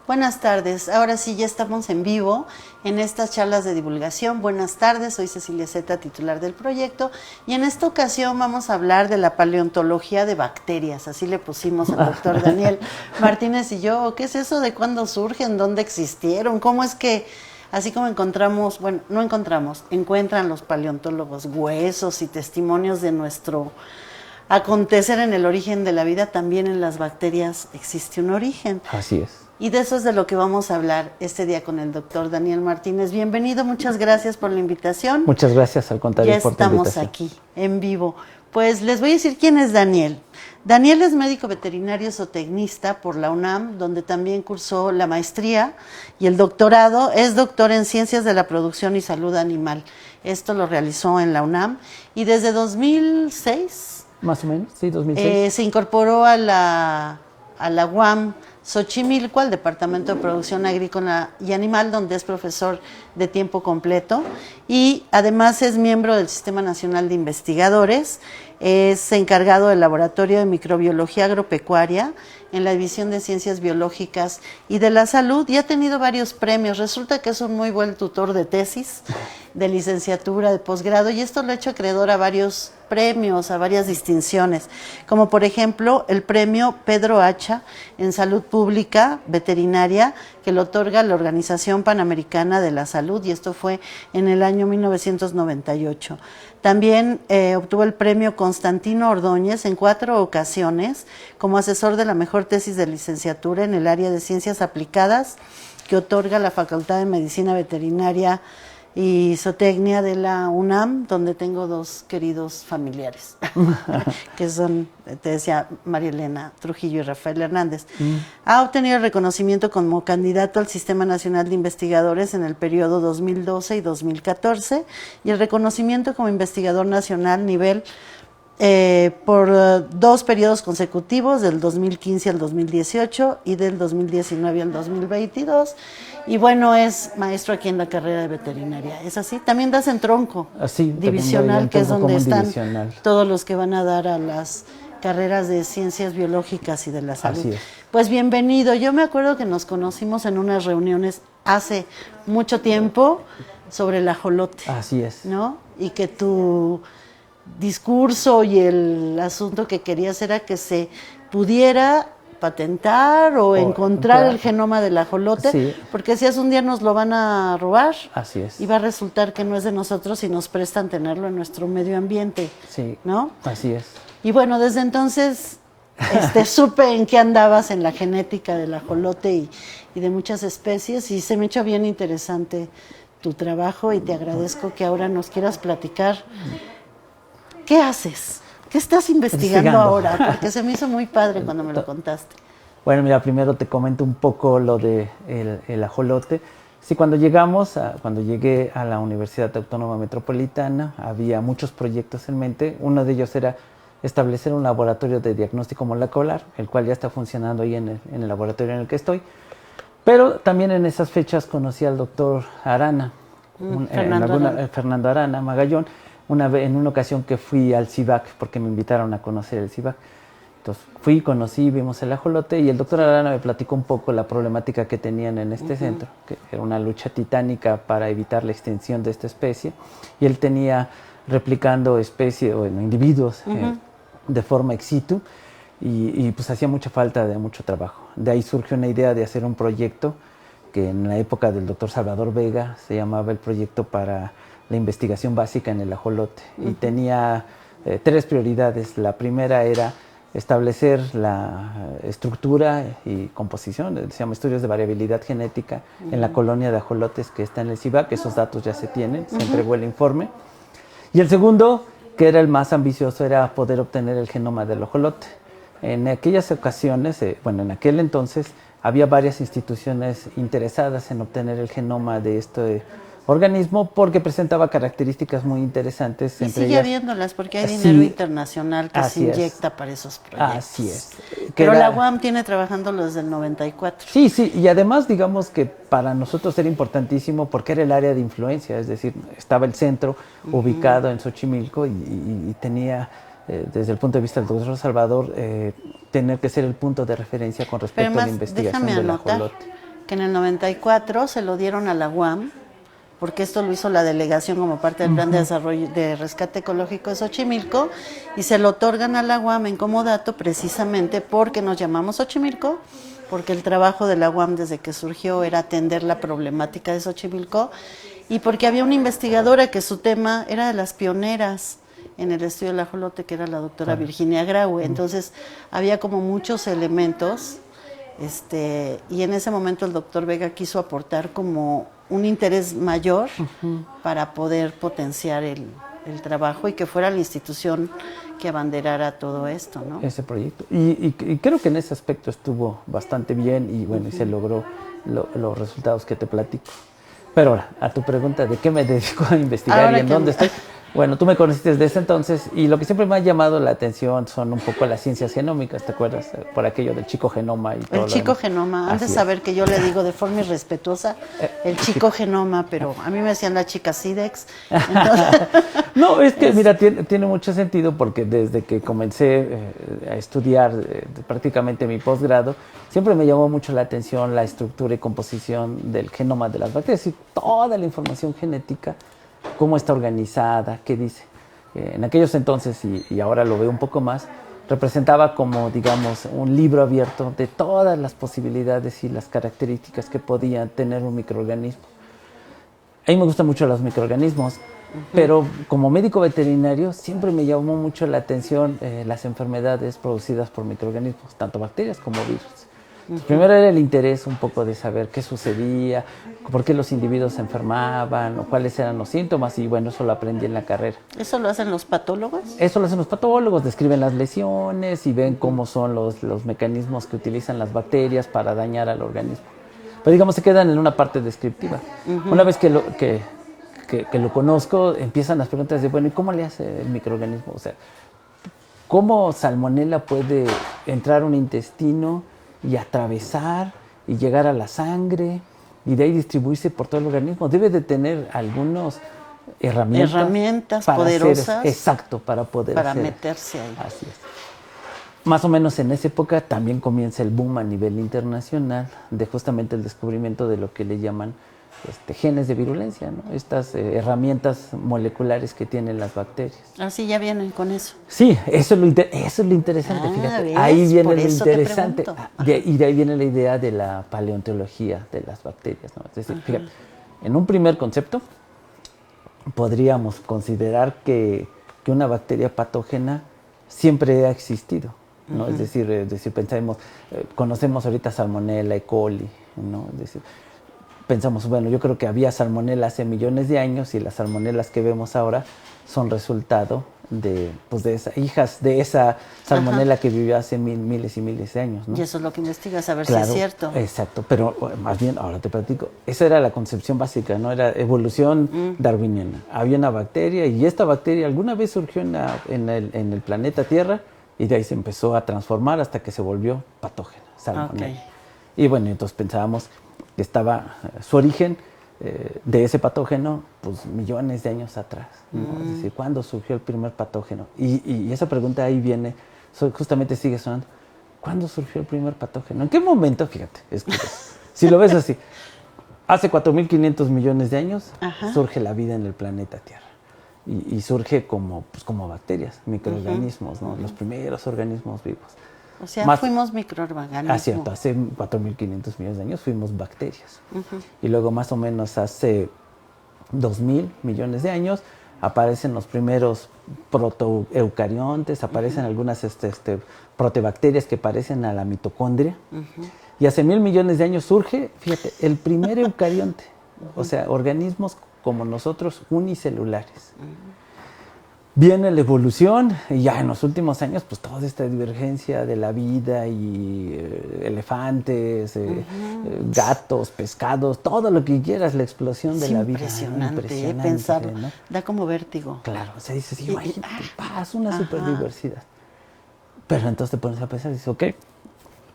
Buenas tardes, ahora sí ya estamos en vivo en estas charlas de divulgación. Buenas tardes, soy Cecilia Zeta, titular del proyecto, y en esta ocasión vamos a hablar de la paleontología de bacterias, así le pusimos al doctor Daniel Martínez y yo. ¿Qué es eso de cuándo surgen, dónde existieron? ¿Cómo es que, así como encontramos, bueno, no encontramos, encuentran los paleontólogos huesos y testimonios de nuestro acontecer en el origen de la vida, también en las bacterias existe un origen? Así es. Y de eso es de lo que vamos a hablar este día con el doctor Daniel Martínez. Bienvenido, muchas gracias por la invitación. Muchas gracias, al contrario, por tu invitación. Ya estamos aquí, en vivo. Pues les voy a decir quién es Daniel. Daniel es médico veterinario zootecnista por la UNAM, donde también cursó la maestría y el doctorado. Es doctor en Ciencias de la Producción y Salud Animal. Esto lo realizó en la UNAM y desde 2006... Más o menos, sí, 2006. Se incorporó a la UAM Xochimilco, al Departamento de Producción Agrícola y Animal, donde es profesor de tiempo completo y además es miembro del Sistema Nacional de Investigadores. Es encargado del Laboratorio de Microbiología Agropecuaria en la División de Ciencias Biológicas y de la Salud y ha tenido varios premios. Resulta que es un muy buen tutor de tesis, de licenciatura, de posgrado, y esto lo ha hecho acreedor a varios premios, a varias distinciones, como por ejemplo el premio Pedro Hacha en Salud Pública Veterinaria, que lo otorga la Organización Panamericana de la Salud, y esto fue en el año 1998. También obtuvo el premio Constantino Ordóñez en 4 ocasiones como asesor de la mejor tesis de licenciatura en el área de ciencias aplicadas que otorga la Facultad de Medicina Veterinaria y Zootecnia de la UNAM, donde tengo 2 queridos familiares, que son, te decía, María Elena Trujillo y Rafael Hernández. Ha obtenido el reconocimiento como candidato al Sistema Nacional de Investigadores en el periodo 2012 y 2014, y el reconocimiento como investigador nacional nivel por 2 periodos consecutivos, del 2015 al 2018 y del 2019 al 2022. Y bueno, es maestro aquí en la carrera de veterinaria. ¿Es así? También das en tronco divisional, que es donde están todos los que van a dar a las carreras de ciencias biológicas y de la salud. Así es. Pues bienvenido. Yo me acuerdo que nos conocimos en unas reuniones hace mucho tiempo sobre el ajolote. Así es. ¿No? Y que tu discurso y el asunto que querías era que se pudiera patentar o encontrar el genoma del ajolote, sí, porque si es un día nos lo van a robar. Así es. Y va a resultar que no es de nosotros y nos prestan tenerlo en nuestro medio ambiente. Sí, ¿no? Así es. Y bueno, desde entonces supe en qué andabas en la genética del ajolote y de muchas especies, y se me echó bien interesante tu trabajo y te agradezco que ahora nos quieras platicar. ¿Qué haces? ¿Qué estás investigando ahora? Porque se me hizo muy padre cuando me lo contaste. Bueno, mira, primero te comento un poco lo de el ajolote. Sí, cuando llegué a la Universidad Autónoma Metropolitana, había muchos proyectos en mente. Uno de ellos era establecer un laboratorio de diagnóstico molecular, el cual ya está funcionando ahí en el laboratorio en el que estoy. Pero también en esas fechas conocí al doctor Arana, Fernando Arana Magallón, en una ocasión que fui al CIVAC, porque me invitaron a conocer el CIVAC. Entonces fui, conocí, vimos el ajolote y el doctor Arana me platicó un poco la problemática que tenían en este centro, que era una lucha titánica para evitar la extinción de esta especie. Y él tenía replicando especies o individuos de forma ex situ y pues hacía mucha falta de mucho trabajo. De ahí surgió una idea de hacer un proyecto que en la época del doctor Salvador Vega se llamaba el Proyecto para la Investigación Básica en el Ajolote y tenía 3 prioridades. La primera era establecer la estructura y composición, se llama estudios de variabilidad genética en la colonia de ajolotes que está en el CIVAC, esos datos ya se tienen, se entregó el informe. Y el segundo, que era el más ambicioso, era poder obtener el genoma del ajolote. En aquellas ocasiones, en aquel entonces, había varias instituciones interesadas en obtener el genoma de este organismo porque presentaba características muy interesantes. Y entre sigue ellas, habiéndolas porque hay dinero internacional que se inyecta para esos proyectos. Así es. Pero la UAM tiene trabajándolo desde el 94. Sí, y además digamos que para nosotros era importantísimo porque era el área de influencia, es decir, estaba el centro ubicado en Xochimilco y tenía, desde el punto de vista del doctor Salvador, tener que ser el punto de referencia con respecto a la investigación del ajolote. Que en el 94 se lo dieron a la UAM, porque esto lo hizo la delegación como parte del plan de desarrollo de rescate ecológico de Xochimilco, y se lo otorgan a la UAM en comodato precisamente porque nos llamamos Xochimilco, porque el trabajo de la UAM desde que surgió era atender la problemática de Xochimilco, y porque había una investigadora que su tema era de las pioneras en el estudio del ajolote, que era la doctora Virginia Graue. Entonces había como muchos elementos, y en ese momento el doctor Vega quiso aportar como un interés mayor para poder potenciar el trabajo y que fuera la institución que abanderara todo esto, ¿no? Ese proyecto. Y creo que en ese aspecto estuvo bastante bien y bueno, y se logró los resultados que te platico. Pero ahora, a tu pregunta de qué me dedico a investigar ahora y en dónde estoy. Bueno, tú me conociste desde ese entonces y lo que siempre me ha llamado la atención son un poco las ciencias genómicas, ¿te acuerdas? Por aquello del chico genoma y todo. El chico genoma, antes de saber que yo le digo de forma irrespetuosa el chico genoma, pero a mí me decían la chica SIDEX. No, es que mira, tiene mucho sentido porque desde que comencé a estudiar prácticamente mi posgrado, siempre me llamó mucho la atención la estructura y composición del genoma de las bacterias y toda la información genética, cómo está organizada, qué dice. En aquellos entonces, y ahora lo veo un poco más, representaba como, digamos, un libro abierto de todas las posibilidades y las características que podía tener un microorganismo. A mí me gustan mucho los microorganismos, pero como médico veterinario siempre me llamó mucho la atención las enfermedades producidas por microorganismos, tanto bacterias como virus. Primero era el interés un poco de saber qué sucedía, por qué los individuos se enfermaban, o cuáles eran los síntomas, y bueno, eso lo aprendí en la carrera. ¿Eso lo hacen los patólogos? Eso lo hacen los patólogos, describen las lesiones y ven cómo son los mecanismos que utilizan las bacterias para dañar al organismo. Pero digamos, se quedan en una parte descriptiva. Una vez que lo conozco, empiezan las preguntas de, bueno, ¿y cómo le hace el microorganismo? O sea, ¿cómo Salmonella puede entrar a un intestino y atravesar y llegar a la sangre y de ahí distribuirse por todo el organismo? Debe de tener algunas herramientas poderosas. Exacto, para poder meterse ahí. Así es. Más o menos en esa época también comienza el boom a nivel internacional de justamente el descubrimiento de lo que le llaman genes de virulencia, ¿no? Estas herramientas moleculares que tienen las bacterias. Así ya vienen con eso. Sí, eso es lo interesante, fíjate. ¿Ves? Ahí viene lo eso interesante. Y de ahí viene la idea de la paleontología de las bacterias, ¿no? Es decir, fíjate, en un primer concepto podríamos considerar que una bacteria patógena siempre ha existido, ¿no? Es decir, pensamos, conocemos ahorita Salmonella, E. coli, ¿no? Es decir, pensamos, bueno, yo creo que había salmonela hace millones de años y las salmonelas que vemos ahora son resultado de hijas de esa salmonela que vivió hace miles y miles de años, ¿no? Y eso es lo que investigas, a ver si es cierto. Exacto, pero más bien, ahora te platico, esa era la concepción básica, ¿no? Era evolución darwiniana. Había una bacteria y esta bacteria alguna vez surgió en el planeta Tierra y de ahí se empezó a transformar hasta que se volvió patógena, salmonella. Y bueno, entonces pensábamos que estaba su origen de ese patógeno, pues millones de años atrás, ¿no? Es decir, ¿cuándo surgió el primer patógeno? Y esa pregunta ahí viene, justamente sigue sonando. ¿Cuándo surgió el primer patógeno? ¿En qué momento? Fíjate, es curioso. Si lo ves así, hace 4.500 millones de años surge la vida en el planeta Tierra. Y surge como bacterias, microorganismos, ¿no? Los primeros organismos vivos. O sea, fuimos microorganismos. Ah, cierto, hace 4.500 millones de años fuimos bacterias. Y luego más o menos hace 2.000 millones de años aparecen los primeros protoeucariontes, aparecen algunas protebacterias que parecen a la mitocondria. Y hace 1.000 millones de años surge, fíjate, el primer eucarionte. O sea, organismos como nosotros unicelulares. Viene la evolución y ya en los últimos años, pues toda esta divergencia de la vida y elefantes, gatos, pescados, todo lo que quieras, la explosión de la vida. Impresionante, pensarlo, ¿no? Da como vértigo. Claro, o sea, dices, imagínate, una superdiversidad. Pero entonces te pones a pensar y dices, ok,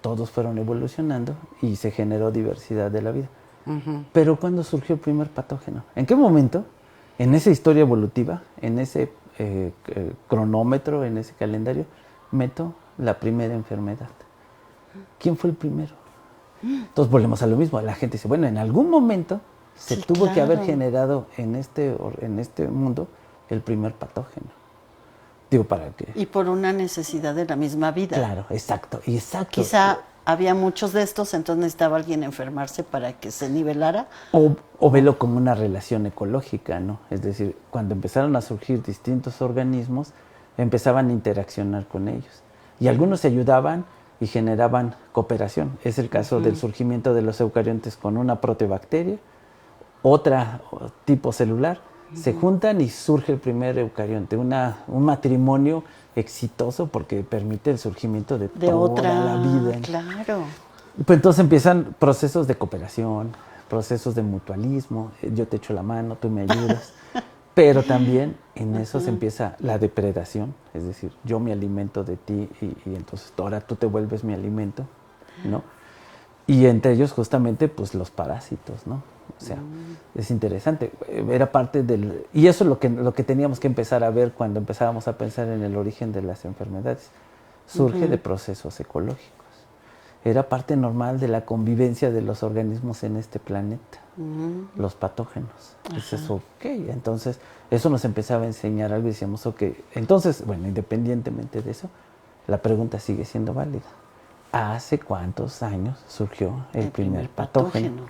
todos fueron evolucionando y se generó diversidad de la vida. Pero ¿cuándo surgió el primer patógeno? ¿En qué momento? En esa historia evolutiva, en ese cronómetro, en ese calendario, meto la primera enfermedad. ¿Quién fue el primero? Entonces volvemos a lo mismo. La gente dice, bueno, en algún momento se tuvo que haber generado en este mundo el primer patógeno. Digo, ¿para qué? Y por una necesidad de la misma vida. Claro, exacto. Quizá había muchos de estos, entonces necesitaba alguien enfermarse para que se nivelara. O velo como una relación ecológica, ¿no? Es decir, cuando empezaron a surgir distintos organismos, empezaban a interaccionar con ellos. Y algunos se ayudaban y generaban cooperación. Es el caso del surgimiento de los eucariontes con una protebacteria, otra tipo celular, se juntan y surge el primer eucarionte. Un matrimonio exitoso porque permite el surgimiento de toda la vida. Claro. Pues entonces empiezan procesos de cooperación, procesos de mutualismo, yo te echo la mano, tú me ayudas, pero también en eso se empieza la depredación, es decir, yo me alimento de ti y entonces ahora tú te vuelves mi alimento, ¿no? Y entre ellos justamente pues los parásitos, ¿no? O sea, es interesante, era parte del... Y eso es lo que teníamos que empezar a ver cuando empezábamos a pensar en el origen de las enfermedades. Surge de procesos ecológicos. Era parte normal de la convivencia de los organismos en este planeta, los patógenos. Entonces, ok, entonces eso nos empezaba a enseñar algo y decíamos, ok, entonces, bueno, independientemente de eso, la pregunta sigue siendo válida. ¿Hace cuántos años surgió el primer patógeno?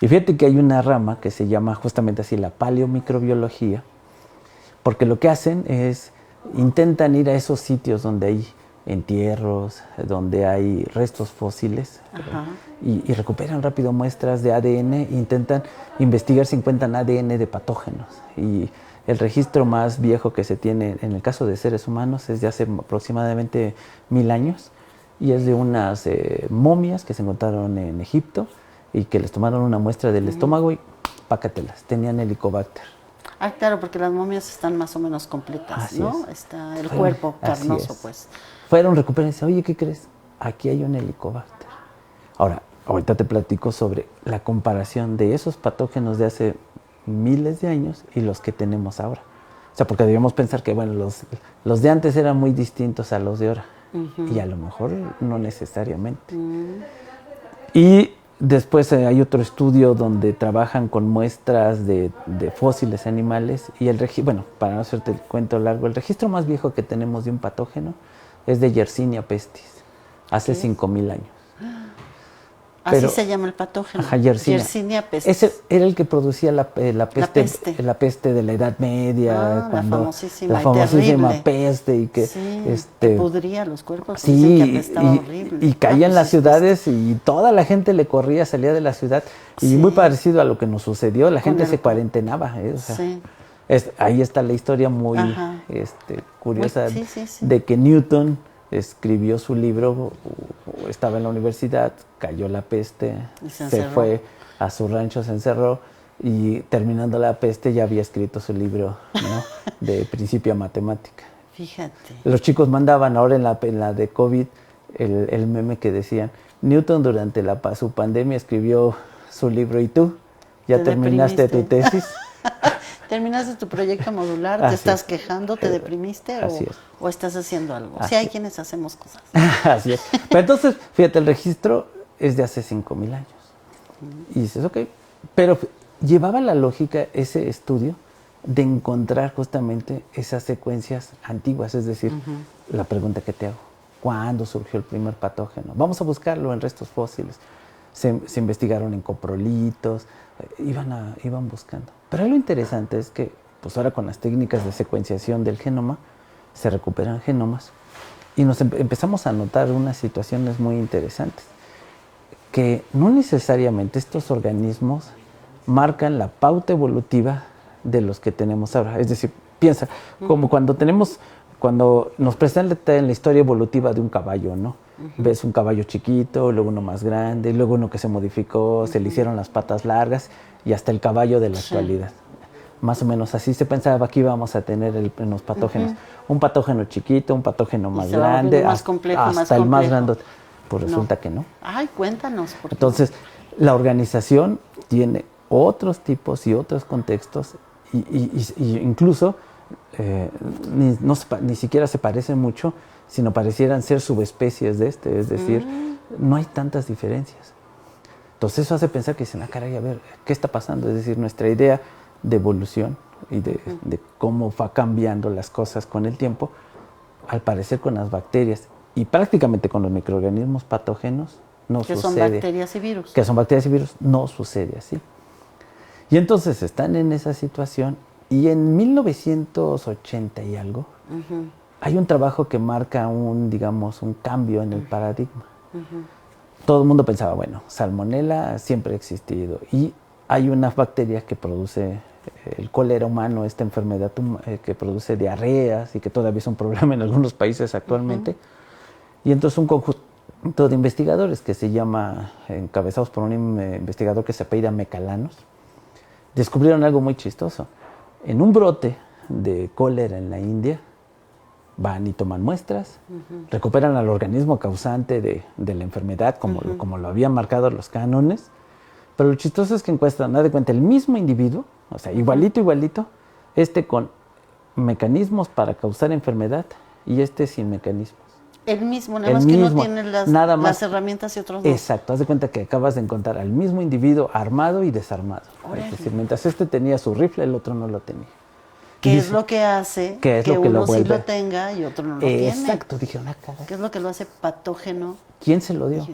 Y fíjate que hay una rama que se llama justamente así la paleomicrobiología, porque lo que hacen es, intentan ir a esos sitios donde hay entierros, donde hay restos fósiles y recuperan rápido muestras de ADN e intentan investigar si encuentran ADN de patógenos. Y el registro más viejo que se tiene en el caso de seres humanos es de hace aproximadamente 1.000 años y es de unas momias que se encontraron en Egipto y que les tomaron una muestra del estómago y pácatelas, tenían Helicobacter. Ah, claro, porque las momias están más o menos completas, ¿no? Está el cuerpo carnoso, pues. Fueron, recuperaron y dicen, oye, ¿qué crees? Aquí hay un Helicobacter. Ahora, ahorita te platico sobre la comparación de esos patógenos de hace miles de años y los que tenemos ahora. O sea, porque debíamos pensar que, bueno, los de antes eran muy distintos a los de ahora. Y a lo mejor no necesariamente. Y después hay otro estudio donde trabajan con muestras de fósiles animales y bueno, para no hacerte el cuento largo, el registro más viejo que tenemos de un patógeno es de Yersinia pestis, hace 5.000 años. Así se llama el patógeno. Yersinia pestis. Ese era el que producía la peste de la Edad Media, cuando la famosísima peste y que pudría los cuerpos, sí, que apestaba horrible. Y caía en las ciudades y toda la gente le corría, salía de la ciudad y muy parecido a lo que nos sucedió, la gente se cuarentenaba, o sea, ahí está la historia muy curiosa de que Newton escribió su libro, estaba en la universidad, cayó la peste, se fue a su rancho, se encerró y terminando la peste ya había escrito su libro, ¿no? De Principio a Matemática. Fíjate. Los chicos mandaban ahora en la de COVID el meme que decían, Newton durante su pandemia escribió su libro y tú, ¿Ya Te terminaste tu deprimiste. tesis? ¿Terminaste tu proyecto modular? ¿Te Así estás es. quejando? ¿Te deprimiste? Así es. ¿O estás haciendo algo? Sí, Así hay es. quienes hacemos cosas. Así es. Pero entonces, fíjate, el registro es de hace 5,000 años. Y dices, ok. Pero llevaba la lógica ese estudio de encontrar justamente esas secuencias antiguas. Es decir, la pregunta que te hago, ¿cuándo surgió el primer patógeno? Vamos a buscarlo en restos fósiles. Se investigaron en coprolitos, iban buscando. Pero lo interesante es que, pues ahora con las técnicas de secuenciación del genoma, se recuperan genomas y nos empezamos a notar unas situaciones muy interesantes, que no necesariamente estos organismos marcan la pauta evolutiva de los que tenemos ahora. Es decir, piensa, como cuando nos presentan la historia evolutiva de un caballo, ¿no? Ves un caballo chiquito, luego uno más grande, luego uno que se modificó, se le hicieron las patas largas y hasta el caballo de la actualidad. Más o menos así se pensaba que íbamos a tener en los patógenos. Un patógeno chiquito, un patógeno más grande, más complejo, hasta el más grande. Pues resulta que no. Ay, cuéntanos. ¿Por qué? Entonces, la organización tiene otros tipos y otros contextos y incluso ni siquiera se parecen mucho, sino parecieran ser subespecies de este, es decir, no hay tantas diferencias. Entonces eso hace pensar que dicen, caray, a ver, ¿qué está pasando? Es decir, nuestra idea de evolución y de cómo va cambiando las cosas con el tiempo, al parecer con las bacterias y prácticamente con los microorganismos patógenos, no que sucede. son bacterias y virus. Que son bacterias y virus, no sucede así. Y entonces están en esa situación y en 1980 y algo, hay un trabajo que marca un cambio en el paradigma. Todo el mundo pensaba, bueno, salmonela siempre ha existido y hay una bacteria que produce el cólera humano, esta enfermedad que produce diarreas y que todavía es un problema en algunos países actualmente. Y entonces un conjunto de investigadores que se llama, encabezados por un investigador que se apellida Mecalanos, descubrieron algo muy chistoso. En un brote de cólera en la India, van y toman muestras, recuperan al organismo causante de la enfermedad, como lo habían marcado los cánones, pero lo chistoso es que encuentran, haz de cuenta, el mismo individuo, o sea, igualito, con mecanismos para causar enfermedad y sin mecanismos. El mismo, nada más que no tiene las herramientas y otros no. Exacto, haz de cuenta que acabas de encontrar al mismo individuo armado y desarmado. Es decir, mientras tenía su rifle, el otro no lo tenía. ¿Qué es lo que hace que uno sí lo tenga y otro no lo tiene? Exacto, dije, cara. ¿Qué es lo que lo hace patógeno? ¿Quién se lo dio?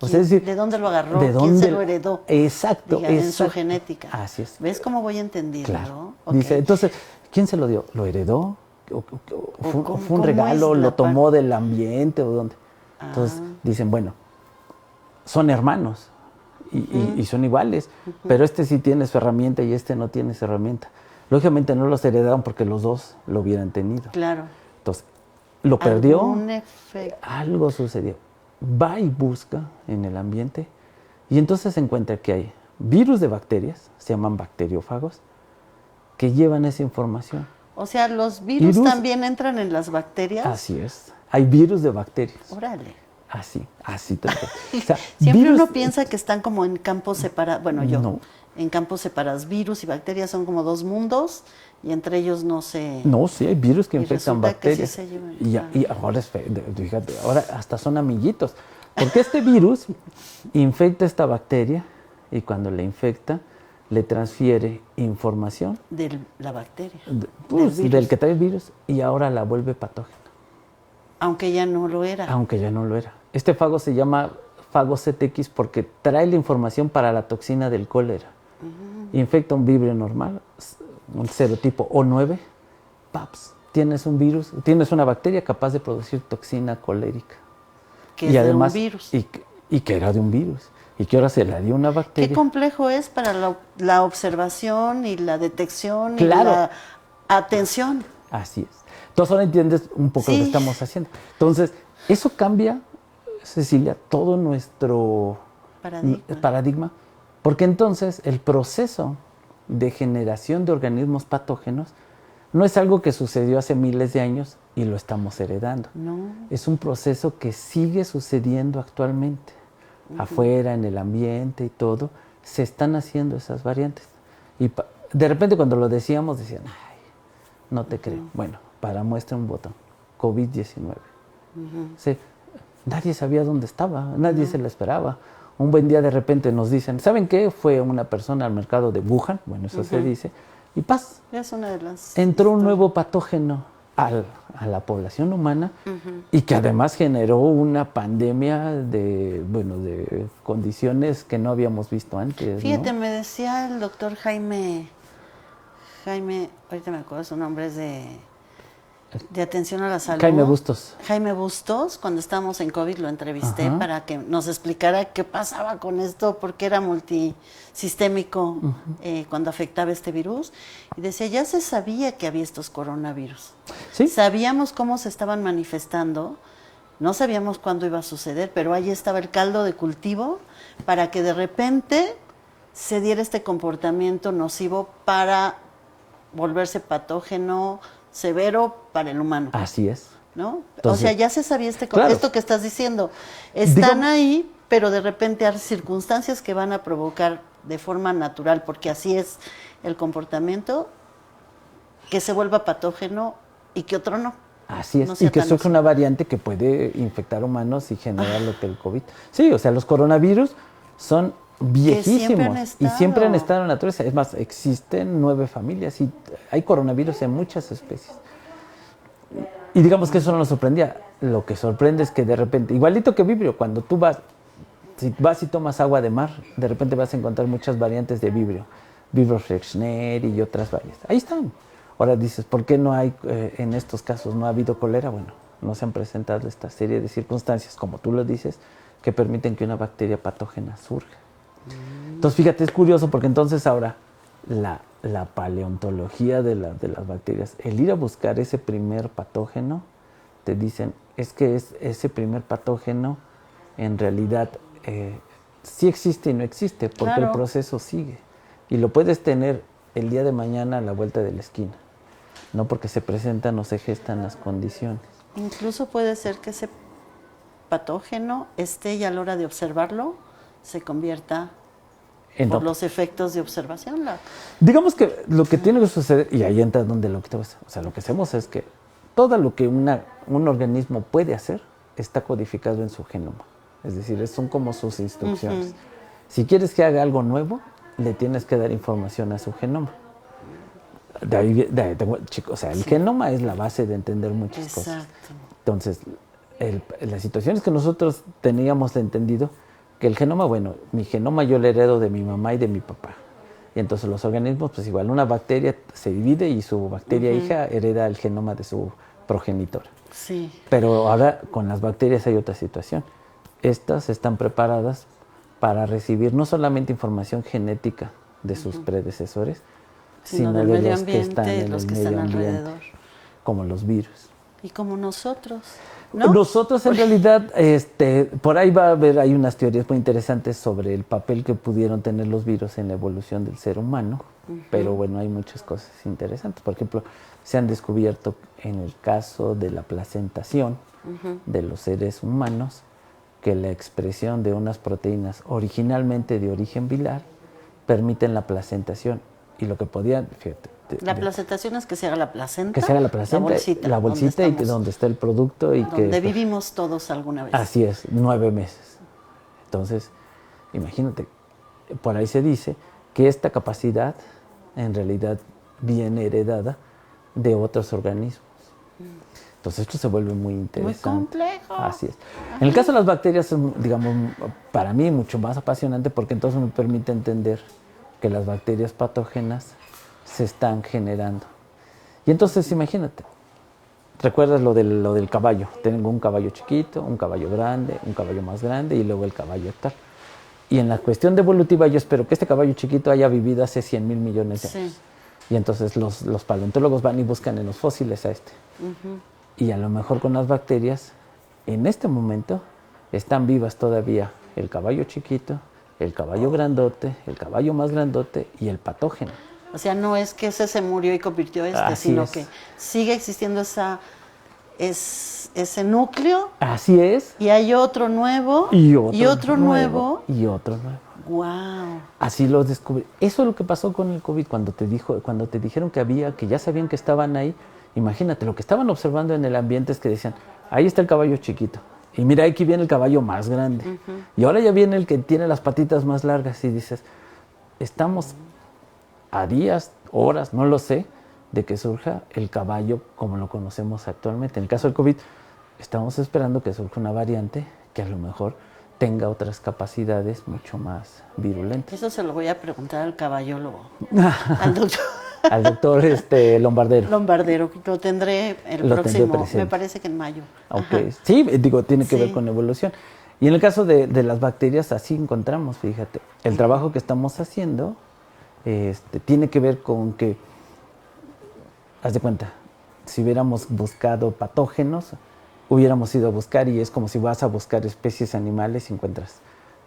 O sea, es decir, ¿de dónde lo agarró? ¿Quién se lo heredó? Exacto, en su genética. Así es. ¿Ves cómo voy entendiendo? Claro. Okay. Dice, entonces, ¿quién se lo dio? ¿Lo heredó? ¿O fue un regalo? ¿Lo tomó del ambiente o dónde? Entonces dicen, bueno, son hermanos y son iguales, pero sí tiene su herramienta y no tiene su herramienta. Lógicamente no los heredaron porque los dos lo hubieran tenido. Claro. Entonces, lo perdió, algo sucedió. Va y busca en el ambiente y entonces se encuentra que hay virus de bacterias, se llaman bacteriófagos, que llevan esa información. O sea, ¿los virus también entran en las bacterias? Así es. Hay virus de bacterias. Órale. Así todo. O sea, siempre uno piensa que están como en campos separados. Bueno, en campos separados. Virus y bacterias son como dos mundos y entre ellos no se... No, sí, hay virus que infectan bacterias. Que sí se llevan, y ahora, fíjate, ahora hasta son amiguitos. Porque este virus infecta esta bacteria y cuando la infecta, le transfiere información. De la bacteria. Del que trae el virus y ahora la vuelve patógena. Aunque ya no lo era. Este fago se llama fago CTX porque trae la información para la toxina del cólera. Infecta un vibrio normal, un serotipo O9, paps, tienes un virus, tienes una bacteria capaz de producir toxina colérica. Que es además, de un virus. Y que era de un virus. Y que ahora se la dio una bacteria. Qué complejo es para la observación y la detección y la atención. Así es. Entonces ahora entiendes un poco lo que estamos haciendo. Entonces, eso cambia, Cecilia, todo nuestro paradigma, porque entonces el proceso de generación de organismos patógenos no es algo que sucedió hace miles de años y lo estamos heredando. No. Es un proceso que sigue sucediendo actualmente. Afuera, en el ambiente y todo, se están haciendo esas variantes. Y de repente cuando lo decíamos, decían, ay, no te creo. Bueno, para muestra un botón, COVID-19. Sí, nadie sabía dónde estaba, nadie se lo esperaba. Un buen día de repente nos dicen, ¿saben qué? Fue una persona al mercado de Wuhan, bueno, eso se dice, y paz, es una de las entró un nuevo patógeno a la población humana y que además generó una pandemia de condiciones que no habíamos visto antes. Fíjate, ¿no? me decía el doctor Jaime, ahorita me acuerdo su nombre, es de atención a la salud. Jaime Bustos. Jaime Bustos, cuando estábamos en COVID lo entrevisté para que nos explicara qué pasaba con esto, porque era multisistémico cuando afectaba este virus. Y decía, ya se sabía que había estos coronavirus. ¿Sí? Sabíamos cómo se estaban manifestando, no sabíamos cuándo iba a suceder, pero ahí estaba el caldo de cultivo para que de repente se diera este comportamiento nocivo para volverse patógeno severo para el humano. Así es. ¿No? Entonces, o sea, ya se sabía claro. esto que estás diciendo. Están ahí, pero de repente hay circunstancias que van a provocar de forma natural, porque así es el comportamiento, que se vuelva patógeno y que otro no. Así es, No sea y que tan surge una variante que puede infectar humanos y generar lo que el COVID. Sí, o sea, los coronavirus son viejísimos y siempre han estado en la naturaleza. Es más, existen 9 familias y hay coronavirus en muchas especies. Y digamos que eso no nos sorprendía. Lo que sorprende es que de repente, igualito que vibrio, cuando tú si vas y tomas agua de mar, de repente vas a encontrar muchas variantes de vibrio. Vibrio Flexner y otras varias. Ahí están. Ahora dices, ¿por qué no hay, en estos casos, no ha habido cólera? Bueno, no se han presentado esta serie de circunstancias, como tú lo dices, que permiten que una bacteria patógena surja. Entonces, fíjate, es curioso porque entonces ahora la paleontología de las bacterias, el ir a buscar ese primer patógeno, te dicen, es que ese primer patógeno en realidad sí existe y no existe, porque el proceso sigue. Y lo puedes tener el día de mañana a la vuelta de la esquina, no porque se presentan o se gestan las condiciones. Incluso puede ser que ese patógeno esté y a la hora de observarlo se convierta por los efectos de observación. Digamos que lo que tiene que suceder, y ahí entra donde lo que te vas, o sea, lo que hacemos es que todo lo que un organismo puede hacer está codificado en su genoma. Es decir, son como sus instrucciones. Si quieres que haga algo nuevo, le tienes que dar información a su genoma. O sea, el genoma es la base de entender muchas cosas. Entonces, la situación es que nosotros teníamos entendido que el genoma, bueno, mi genoma yo le heredo de mi mamá y de mi papá. Y entonces los organismos, pues igual, una bacteria se divide y su bacteria hija hereda el genoma de su progenitora. Sí. Pero ahora con las bacterias hay otra situación. Estas están preparadas para recibir no solamente información genética de sus predecesores, sino de los que están en el medio ambiente, como los virus. Y como nosotros, ¿no? Nosotros en realidad, por ahí hay unas teorías muy interesantes sobre el papel que pudieron tener los virus en la evolución del ser humano, pero bueno, hay muchas cosas interesantes. Por ejemplo, se han descubierto en el caso de la placentación de los seres humanos, que la expresión de unas proteínas originalmente de origen viral permiten la placentación. Y lo que podían, fíjate. La placentación es que se haga la placenta. Que se haga la placenta, la bolsita y donde está el producto. Y donde vivimos todos alguna vez. Así es, 9 meses. Entonces, imagínate, por ahí se dice que esta capacidad en realidad viene heredada de otros organismos. Entonces esto se vuelve muy interesante. Muy complejo. Así es. En el caso de las bacterias, digamos, para mí mucho más apasionante porque entonces me permite entender que las bacterias patógenas se están generando. Y entonces imagínate, recuerdas lo del caballo. Tengo un caballo chiquito, un caballo grande, un caballo más grande y luego el caballo tal. Y en la cuestión de evolutiva yo espero que este caballo chiquito haya vivido hace 100,000 millones de años. Y entonces los paleontólogos van y buscan en los fósiles a este. Y a lo mejor con las bacterias, en este momento, están vivas todavía el caballo chiquito, el caballo grandote, el caballo más grandote y el patógeno. O sea, no es que ese se murió y convirtió sino que sigue existiendo ese núcleo. Así es. Y hay otro nuevo. Y otro nuevo. Y otro nuevo. Wow. Así los descubrí. Eso es lo que pasó con el COVID, cuando te dijeron que ya sabían que estaban ahí. Imagínate, lo que estaban observando en el ambiente es que decían, ahí está el caballo chiquito. Y mira, aquí viene el caballo más grande. Y ahora ya viene el que tiene las patitas más largas. Y dices, estamos a días, horas, no lo sé, de que surja el caballo como lo conocemos actualmente. En el caso del COVID, estamos esperando que surja una variante que a lo mejor tenga otras capacidades mucho más virulentas. Eso se lo voy a preguntar al caballólogo, al doctor. Al doctor Lombardero. Lombardero, lo tendré el próximo, me parece que en mayo. Okay. Sí, digo, tiene que ver con evolución. Y en el caso de las bacterias, así encontramos, fíjate, el trabajo que estamos haciendo tiene que ver con que, haz de cuenta, si hubiéramos buscado patógenos, hubiéramos ido a buscar, y es como si vas a buscar especies animales y encuentras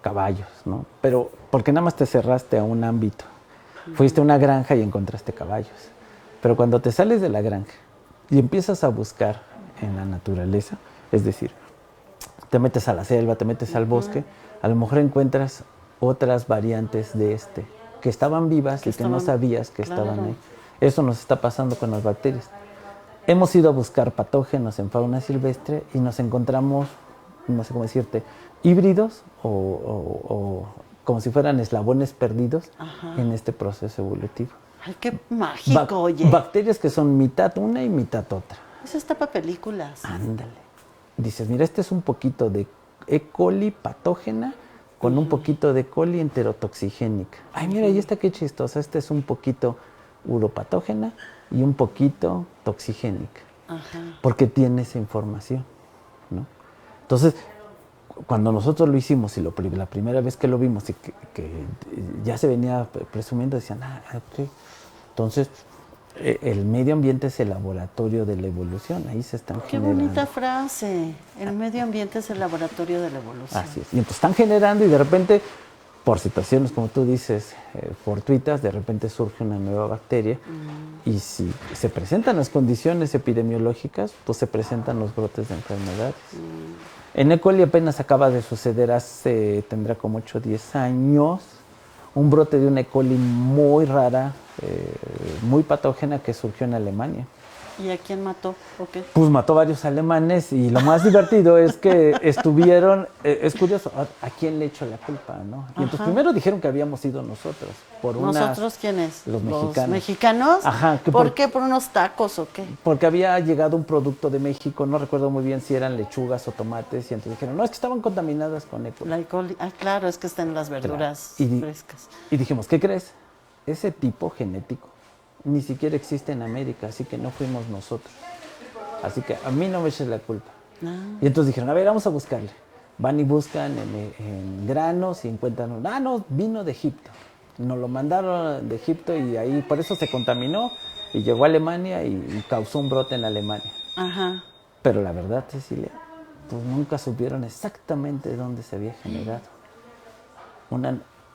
caballos, ¿no? Pero porque nada más te cerraste a un ámbito. Fuiste a una granja y encontraste caballos. Pero cuando te sales de la granja y empiezas a buscar en la naturaleza, es decir, te metes a la selva, te metes al bosque, a lo mejor encuentras otras variantes de que estaban vivas y que no sabías que estaban ahí. Eso nos está pasando con las bacterias. Hemos ido a buscar patógenos en fauna silvestre y nos encontramos, no sé cómo decirte, híbridos o como si fueran eslabones perdidos en este proceso evolutivo. ¡Ay, qué mágico, oye! Bacterias que son mitad una y mitad otra. Eso está para películas. Ándale. Dices, mira, este es un poquito de E. coli patógena con un poquito de E. coli enterotoxigénica. Ay, mira, y esta qué chistosa. Este es un poquito uropatógena y un poquito toxigénica. Porque tiene esa información, ¿no? Entonces, cuando nosotros lo hicimos y la primera vez que lo vimos y que ya se venía presumiendo, decían, ok. Entonces, el medio ambiente es el laboratorio de la evolución, ahí se están generando. Qué bonita frase, el medio ambiente es el laboratorio de la evolución. Así es, y entonces están generando y de repente, por situaciones como tú dices, fortuitas, de repente surge una nueva bacteria y si se presentan las condiciones epidemiológicas, pues se presentan los brotes de enfermedades. En E. coli apenas acaba de suceder tendrá como 8 o 10 años, un brote de una E. coli muy rara, muy patógena que surgió en Alemania. ¿Y a quién mató? ¿O qué? Pues mató varios alemanes y lo más divertido es que estuvieron, es curioso, ¿a quién le echo la culpa, no? Y entonces primero dijeron que habíamos sido nosotros. ¿Nosotros quiénes? Los mexicanos. ¿Los mexicanos? Ajá. ¿Por qué? ¿Por unos tacos o qué? Porque había llegado un producto de México, no recuerdo muy bien si eran lechugas o tomates, y entonces dijeron, no, es que estaban contaminadas con E. coli. La E. coli, claro, es que están en las verduras frescas. Y dijimos, ¿qué crees? Ese tipo genético ni siquiera existe en América, así que no fuimos nosotros. Así que a mí no me eches la culpa. Y entonces dijeron, a ver, vamos a buscarle. Van y buscan en granos y encuentran, no, vino de Egipto. Nos lo mandaron de Egipto y ahí por eso se contaminó y llegó a Alemania y causó un brote en Alemania. Pero la verdad, Cecilia, pues nunca supieron exactamente dónde se había generado.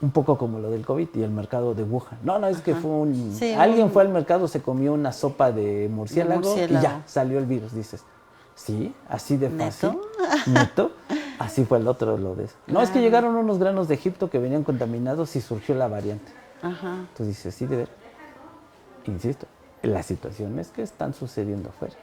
Un poco como lo del COVID y el mercado de Wuhan. No, es que fue alguien fue al mercado, se comió una sopa de murciélago y ya, salió el virus. Dices, ¿sí? ¿Así de fácil? ¿Neto? Así fue el otro, lo de eso. No, es que llegaron unos granos de Egipto que venían contaminados y surgió la variante. Entonces dices, sí, de ver. Insisto, la situación es que están sucediendo afuera.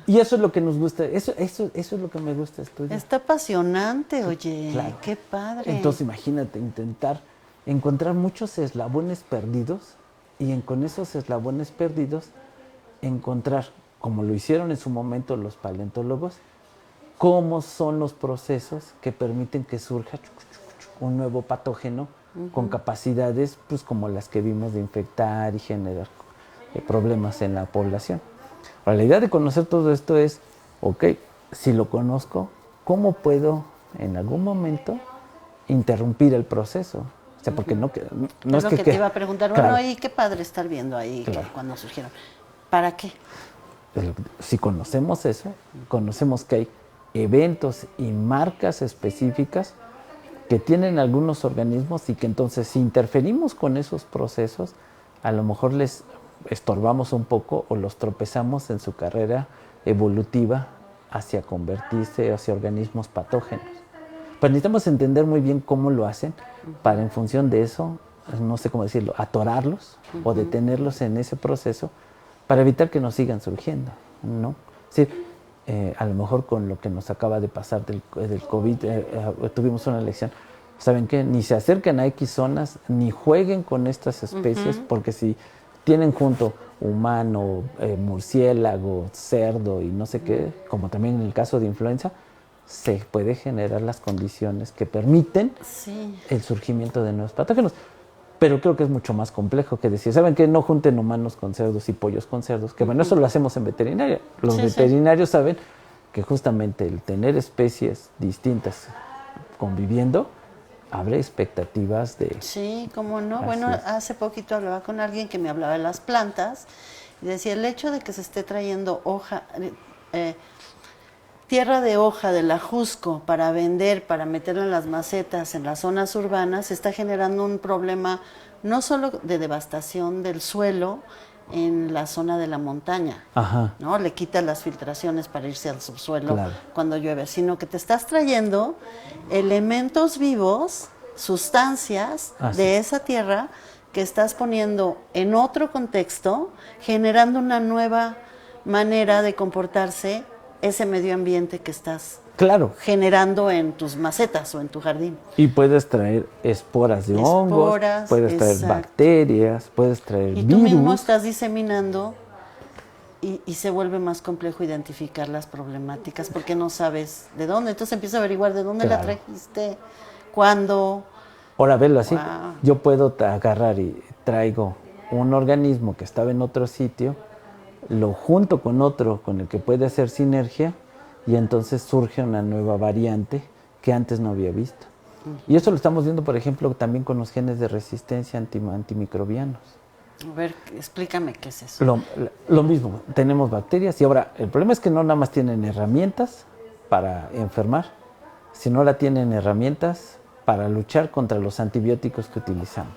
Y eso es lo que nos gusta, eso es lo que me gusta estudiar. Está apasionante, oye, claro. Qué padre. Entonces imagínate, intentar encontrar muchos eslabones perdidos y con esos eslabones perdidos encontrar, como lo hicieron en su momento los paleontólogos, cómo son los procesos que permiten que surja un nuevo patógeno con capacidades pues como las que vimos de infectar y generar problemas en la población. Ahora, la idea de conocer todo esto es, ok, si lo conozco, ¿cómo puedo en algún momento interrumpir el proceso? O sea, porque no es lo que te iba a preguntar. Claro. Bueno, y qué padre estar viendo ahí cuando surgieron. ¿Para qué? Si conocemos eso, conocemos que hay eventos y marcas específicas que tienen algunos organismos y que entonces si interferimos con esos procesos, a lo mejor les estorbamos un poco o los tropezamos en su carrera evolutiva hacia convertirse hacia organismos patógenos. Pero necesitamos entender muy bien cómo lo hacen para en función de eso, no sé cómo decirlo, atorarlos o detenerlos en ese proceso para evitar que nos sigan surgiendo, ¿no? Es decir, a lo mejor con lo que nos acaba de pasar del COVID, tuvimos una lección. ¿Saben qué? Ni se acerquen a X zonas, ni jueguen con estas especies, porque si tienen junto humano, murciélago, cerdo y no sé qué, como también en el caso de influenza, se puede generar las condiciones que permiten el surgimiento de nuevos patógenos. Pero creo que es mucho más complejo que decir, ¿saben qué? No junten humanos con cerdos y pollos con cerdos, que bueno, eso lo hacemos en veterinaria. Los veterinarios saben que justamente el tener especies distintas conviviendo abre expectativas de... Sí, cómo no. Bueno, hace poquito hablaba con alguien que me hablaba de las plantas y decía, el hecho de que se esté trayendo tierra de hoja del ajusco para vender, para meterla en las macetas en las zonas urbanas, está generando un problema no solo de devastación del suelo en la zona de la montaña, ¿no? Le quita las filtraciones para irse al subsuelo cuando llueve, sino que te estás trayendo elementos vivos, sustancias de esa tierra que estás poniendo en otro contexto, generando una nueva manera de comportarse ese medio ambiente que estás generando en tus macetas o en tu jardín. Y puedes traer esporas de hongos, puedes traer bacterias, puedes traer virus. Y tú mismo estás diseminando y se vuelve más complejo identificar las problemáticas porque no sabes de dónde. Entonces empiezas a averiguar de dónde la trajiste, cuándo. Ahora, verlo así. Yo puedo agarrar y traigo un organismo que estaba en otro sitio, lo junto con otro con el que puede hacer sinergia y entonces surge una nueva variante que antes no había visto. Y eso lo estamos viendo, por ejemplo, también con los genes de resistencia antimicrobianos. A ver, explícame qué es eso. Lo mismo, tenemos bacterias y ahora el problema es que no nada más tienen herramientas para enfermar, sino ahora tienen herramientas para luchar contra los antibióticos que utilizamos.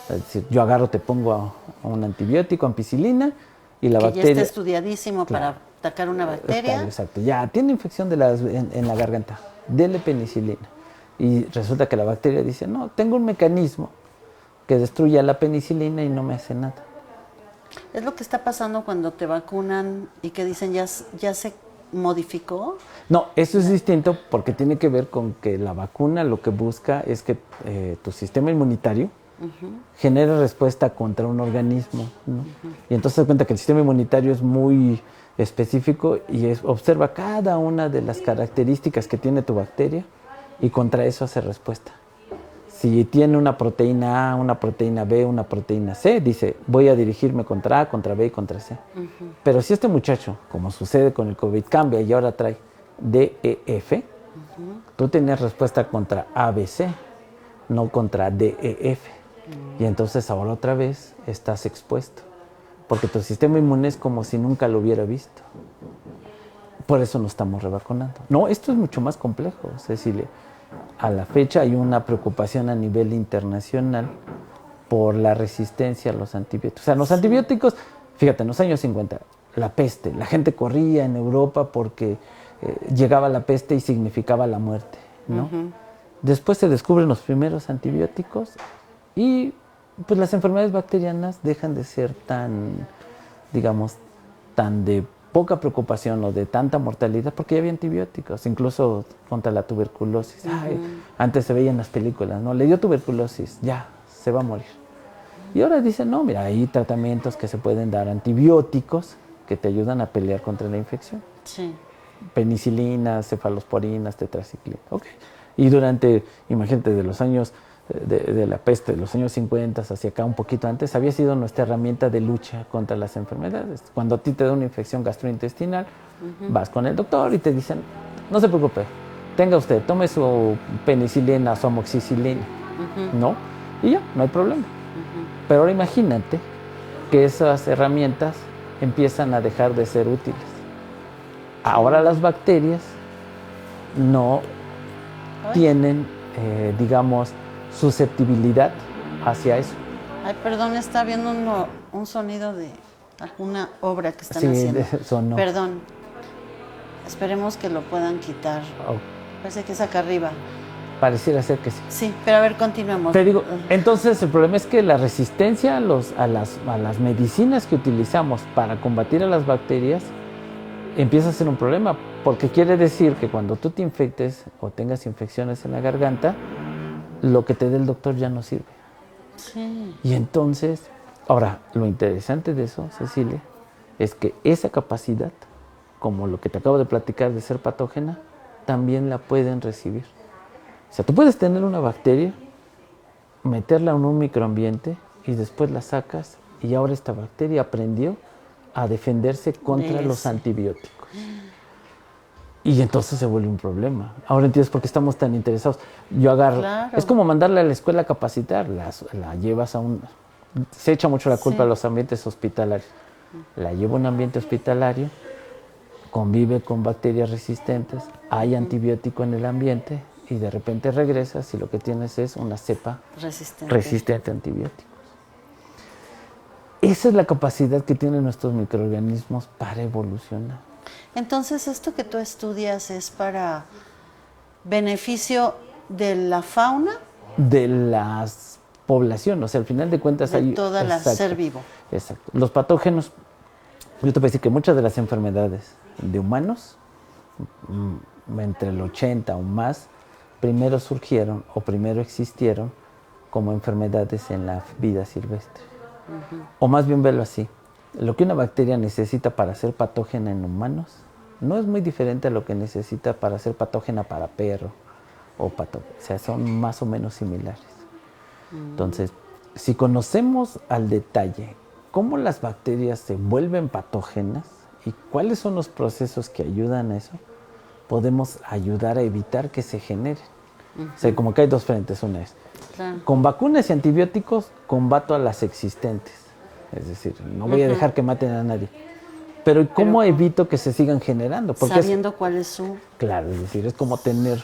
Es decir, yo agarro, te pongo un antibiótico, ampicilina, y la bacteria... ya está estudiadísimo para atacar una bacteria. Exacto, ya tiene infección en la garganta, dele penicilina. Y resulta que la bacteria dice, no, tengo un mecanismo que destruye la penicilina y no me hace nada. Es lo que está pasando cuando te vacunan y que dicen ya se modificó. No, eso es distinto porque tiene que ver con que la vacuna lo que busca es que tu sistema inmunitario genere respuesta contra un organismo, ¿no? Y entonces se da cuenta que el sistema inmunitario es muy específico y observa cada una de las características que tiene tu bacteria y contra eso hace respuesta. Si tiene una proteína A, una proteína B, una proteína C, dice, voy a dirigirme contra A, contra B y contra C. Pero si este muchacho, como sucede con el COVID, cambia y ahora trae DEF, tú tenías respuesta contra ABC, no contra DEF. Y entonces ahora otra vez estás expuesto, porque tu sistema inmune es como si nunca lo hubiera visto. Por eso nos estamos revacunando. No, esto es mucho más complejo, Cecilia. A la fecha hay una preocupación a nivel internacional por la resistencia a los antibióticos. O sea, los antibióticos, fíjate, en los años 50, la peste, la gente corría en Europa porque llegaba la peste y significaba la muerte, ¿no? Después se descubren los primeros antibióticos y pues las enfermedades bacterianas dejan de ser tan, digamos, tan de poca preocupación o de tanta mortalidad porque ya había antibióticos, incluso contra la tuberculosis. Antes se veía en las películas, ¿no? Le dio tuberculosis, ya, se va a morir. Y ahora dicen, no, mira, hay tratamientos que se pueden dar, antibióticos que te ayudan a pelear contra la infección. Sí. Penicilinas, cefalosporinas, tetraciclina. Okay. Y durante, imagínate, de los años de la peste, de los años 50 hacia acá, un poquito antes, había sido nuestra herramienta de lucha contra las enfermedades. Cuando a ti te da una infección gastrointestinal, vas con el doctor y te dicen, no se preocupe, tenga usted, tome su penicilina, su amoxicilina, ¿no? Y ya, no hay problema. Pero ahora imagínate que esas herramientas empiezan a dejar de ser útiles. Ahora las bacterias no tienen, digamos, susceptibilidad hacia eso. Ay, perdón, está viendo un sonido de alguna obra que están haciendo. Sonó. Perdón. Esperemos que lo puedan quitar. Parece que es acá arriba. Pareciera ser que sí. Sí, pero a ver, continuemos. Te digo, entonces el problema es que la resistencia a las medicinas que utilizamos para combatir a las bacterias empieza a ser un problema, porque quiere decir que cuando tú te infectes o tengas infecciones en la garganta, lo que te dé el doctor ya no sirve. Sí. Y entonces, ahora, lo interesante de eso, Cecilia, es que esa capacidad, como lo que te acabo de platicar de ser patógena, también la pueden recibir. O sea, tú puedes tener una bacteria, meterla en un microambiente y después la sacas y ahora esta bacteria aprendió a defenderse contra los antibióticos. Y entonces se vuelve un problema. Ahora entiendes por qué estamos tan interesados. Yo agarro, Claro. es como mandarla a la escuela a capacitar, la llevas a un... Se echa mucho la culpa a los ambientes hospitalarios. La llevo a un ambiente hospitalario, convive con bacterias resistentes, hay antibiótico en el ambiente y de repente regresas y lo que tienes es una cepa resistente a antibióticos. Esa es la capacidad que tienen nuestros microorganismos para evolucionar. Entonces, esto que tú estudias es para beneficio de la fauna. De las poblaciones, o sea, al final de cuentas hay... De toda la ser vivo. Exacto. Los patógenos, yo te voy a decir que muchas de las enfermedades de humanos, entre el 80 o más, primero surgieron o primero existieron como enfermedades en la vida silvestre. O más bien verlo así, lo que una bacteria necesita para ser patógena en humanos no es muy diferente a lo que necesita para ser patógena para perro o pato, o sea, son más o menos similares. Entonces, si conocemos al detalle cómo las bacterias se vuelven patógenas y cuáles son los procesos que ayudan a eso, podemos ayudar a evitar que se generen. O sea, como que hay dos frentes. Una es, con vacunas y antibióticos combato a las existentes. Es decir, no voy a dejar que maten a nadie. Pero ¿cómo evito que se sigan generando? Porque sabiendo cuál es su... Claro, es decir, es como tener,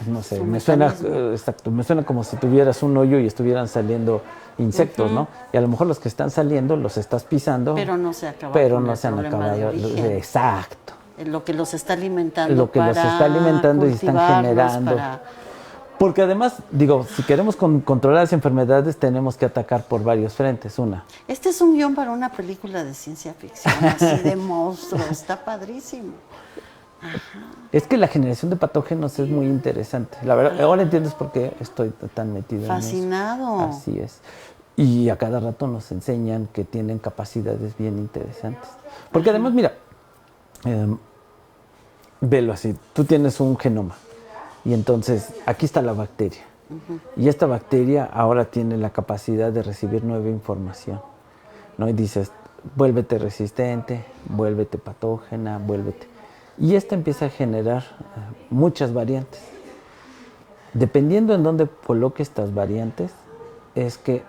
no sé, me suena como si tuvieras un hoyo y estuvieran saliendo insectos, ¿no? Y a lo mejor los que están saliendo los estás pisando. Pero no se acaba. Pero no se han acabado. Exacto. Lo que los está alimentando. Lo que los está alimentando y están generando. Porque además, digo, si queremos controlar las enfermedades, tenemos que atacar por varios frentes. Una. Este es un guión para una película de ciencia ficción, así de monstruos. Está padrísimo. Ajá. Es que la generación de patógenos es muy interesante. La verdad, ahora entiendes por qué estoy tan metido en eso. Fascinado. Así es. Y a cada rato nos enseñan que tienen capacidades bien interesantes. Porque además, mira, velo así, tú tienes un genoma y entonces aquí está la bacteria y esta bacteria ahora tiene la capacidad de recibir nueva información, ¿no? Y dices, vuélvete resistente, vuélvete patógena, vuélvete. Y esta empieza a generar muchas variantes. Dependiendo en dónde coloque estas variantes, es que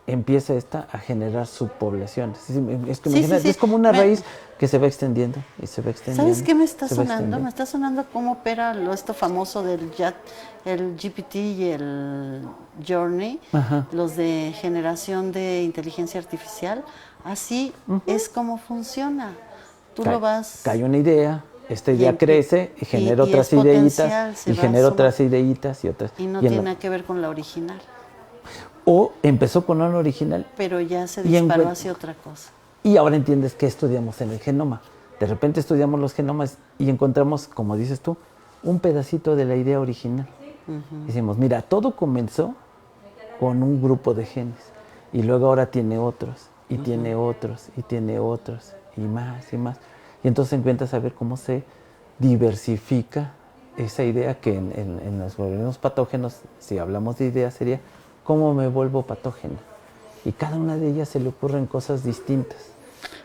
empieza esta a generar subpoblaciones. Es que es como una raíz que se va extendiendo y se va extendiendo. ¿Sabes qué me está sonando? Me está sonando cómo opera esto famoso del el GPT y el Journey, los de generación de inteligencia artificial. Así es como funciona. Tú lo vas... Cae una idea, esta idea crece y genera otras ideitas y genera otras ideitas y otras. Y no tiene nada que ver con la original. O empezó con una original. Pero ya se disparó hacia otra cosa. Y ahora entiendes qué estudiamos en el genoma. De repente estudiamos los genomas y encontramos, como dices tú, un pedacito de la idea original. Decimos, mira, todo comenzó con un grupo de genes. Y luego ahora tiene otros, y tiene otros, y tiene otros, y más, y más. Y entonces empiezas a ver cómo se diversifica esa idea que en los organismos patógenos, si hablamos de idea, sería ¿cómo me vuelvo patógena? Y cada una de ellas se le ocurren cosas distintas.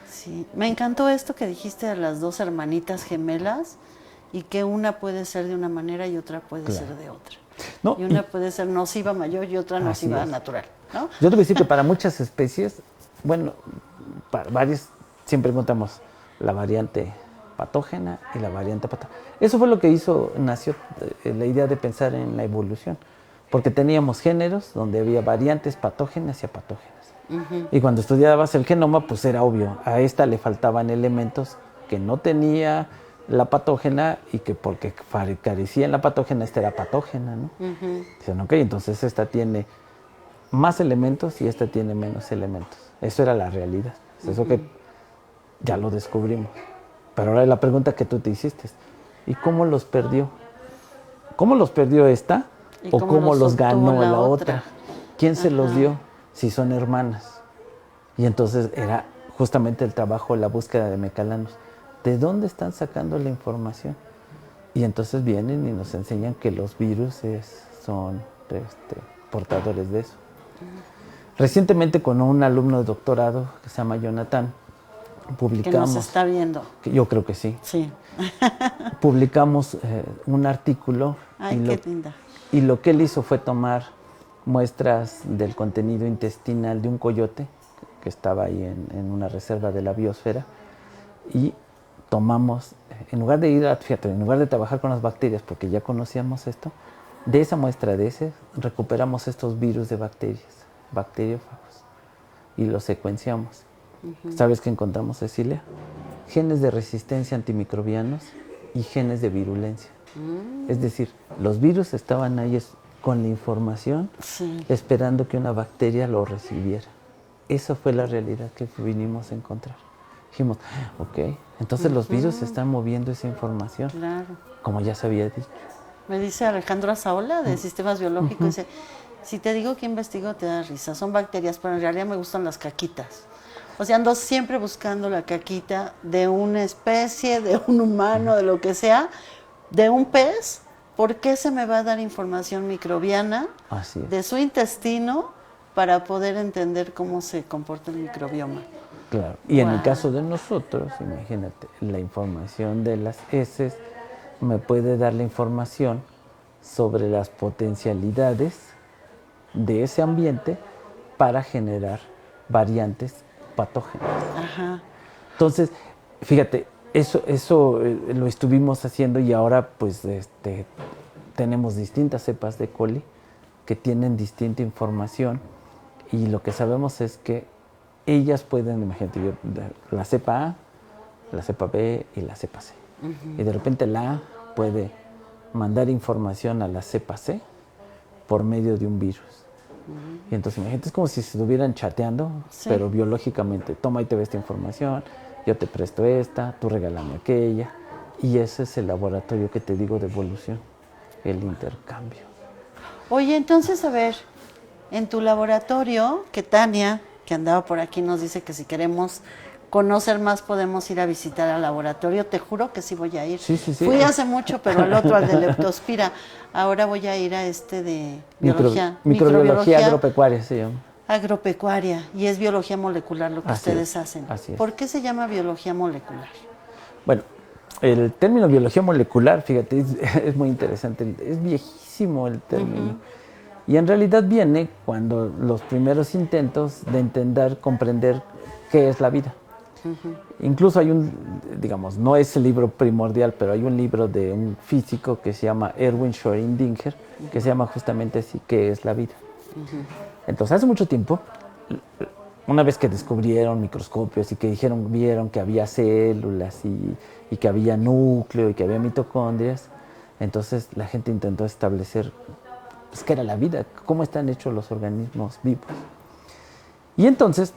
Sí, me encantó esto que dijiste de las dos hermanitas gemelas y que una puede ser de una manera y otra puede ser de otra. No, y una puede ser nociva mayor y otra nociva natural, ¿no? Yo te voy a decir que para muchas especies, bueno, para varias siempre encontramos la variante patógena y la variante patógena. Eso fue lo que nació la idea de pensar en la evolución. Porque teníamos géneros donde había variantes patógenas y apatógenas. Y cuando estudiabas el genoma, pues era obvio, a esta le faltaban elementos que no tenía la patógena y que porque carecía en la patógena, esta era patógena, ¿no? Dicen, ok, entonces esta tiene más elementos y esta tiene menos elementos. Eso era la realidad. Es eso que ya lo descubrimos. Pero ahora la pregunta que tú te hiciste, ¿y cómo los perdió? ¿Cómo los perdió esta? ¿O cómo los ganó la otra? ¿Quién se los dio? Si son hermanas. Y entonces era justamente el trabajo, la búsqueda de Mecalanos. ¿De dónde están sacando la información? Y entonces vienen y nos enseñan que los virus son portadores de eso. Recientemente con un alumno de doctorado que se llama Jonathan, publicamos... Que nos está viendo. Yo creo que sí. Sí. Publicamos un artículo. Ay, qué linda. Y lo que él hizo fue tomar muestras del contenido intestinal de un coyote que estaba ahí en una reserva de la biosfera y tomamos, en lugar de trabajar con las bacterias, porque ya conocíamos esto, de esa muestra recuperamos estos virus de bacterias, bacteriófagos, y los secuenciamos. ¿Sabes qué encontramos, Cecilia? Genes de resistencia antimicrobianos y genes de virulencia. Es decir, los virus estaban ahí con la información, esperando que una bacteria lo recibiera. Esa fue la realidad que vinimos a encontrar. Dijimos, ok, entonces los virus están moviendo esa información, como ya se había dicho. Me dice Alejandro Azaola, de Sistemas Biológicos, dice, si te digo que investigo te da risa, son bacterias, pero en realidad me gustan las caquitas. O sea, ando siempre buscando la caquita de una especie, de un humano, de lo que sea, de un pez. ¿Por qué se me va a dar información microbiana de su intestino para poder entender cómo se comporta el microbioma? Claro, y en el caso de nosotros, imagínate, la información de las heces me puede dar la información sobre las potencialidades de ese ambiente para generar variantes patógenas. Entonces, fíjate, eso lo estuvimos haciendo y ahora pues tenemos distintas cepas de coli que tienen distinta información y lo que sabemos es que ellas pueden, imagínate, la cepa A, la cepa B y la cepa C. Y de repente la A puede mandar información a la cepa C por medio de un virus. Y entonces imagínate, es como si se estuvieran chateando, pero biológicamente. Toma y te ve esta información, yo te presto esta, tú regálame aquella. Y ese es el laboratorio que te digo de evolución, el intercambio. Oye, entonces, a ver, en tu laboratorio, que Tania, que andaba por aquí, nos dice que si queremos conocer más podemos ir a visitar al laboratorio. Te juro que sí voy a ir. Sí. Fui hace mucho, pero al otro, al de leptospira. Ahora voy a ir a este de biología. Microbiología agropecuaria se llama. Agropecuaria, y es biología molecular lo que ustedes hacen. Así es. ¿Por qué se llama biología molecular? Bueno, el término biología molecular, fíjate, es muy interesante. Es viejísimo el término. Y en realidad viene cuando los primeros intentos de entender, comprender qué es la vida. Incluso hay digamos, no es el libro primordial, pero hay un libro de un físico que se llama Erwin Schrödinger, que se llama justamente así, ¿qué es la vida? Entonces, hace mucho tiempo, una vez que descubrieron microscopios y que vieron que había células y que había núcleo y que había mitocondrias, entonces la gente intentó establecer pues, qué era la vida, cómo están hechos los organismos vivos. Y entonces,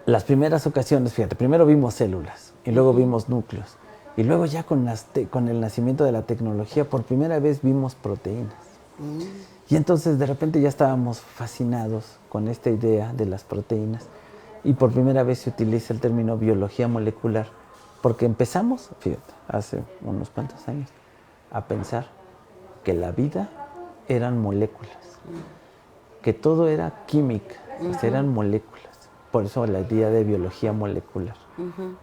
las primeras ocasiones, fíjate, primero vimos células y luego vimos núcleos y luego ya con el nacimiento de la tecnología por primera vez vimos proteínas. Y entonces de repente ya estábamos fascinados con esta idea de las proteínas y por primera vez se utiliza el término biología molecular porque empezamos, fíjate, hace unos cuantos años a pensar que la vida eran moléculas, que todo era química, pues eran moléculas. Por eso la idea de biología molecular.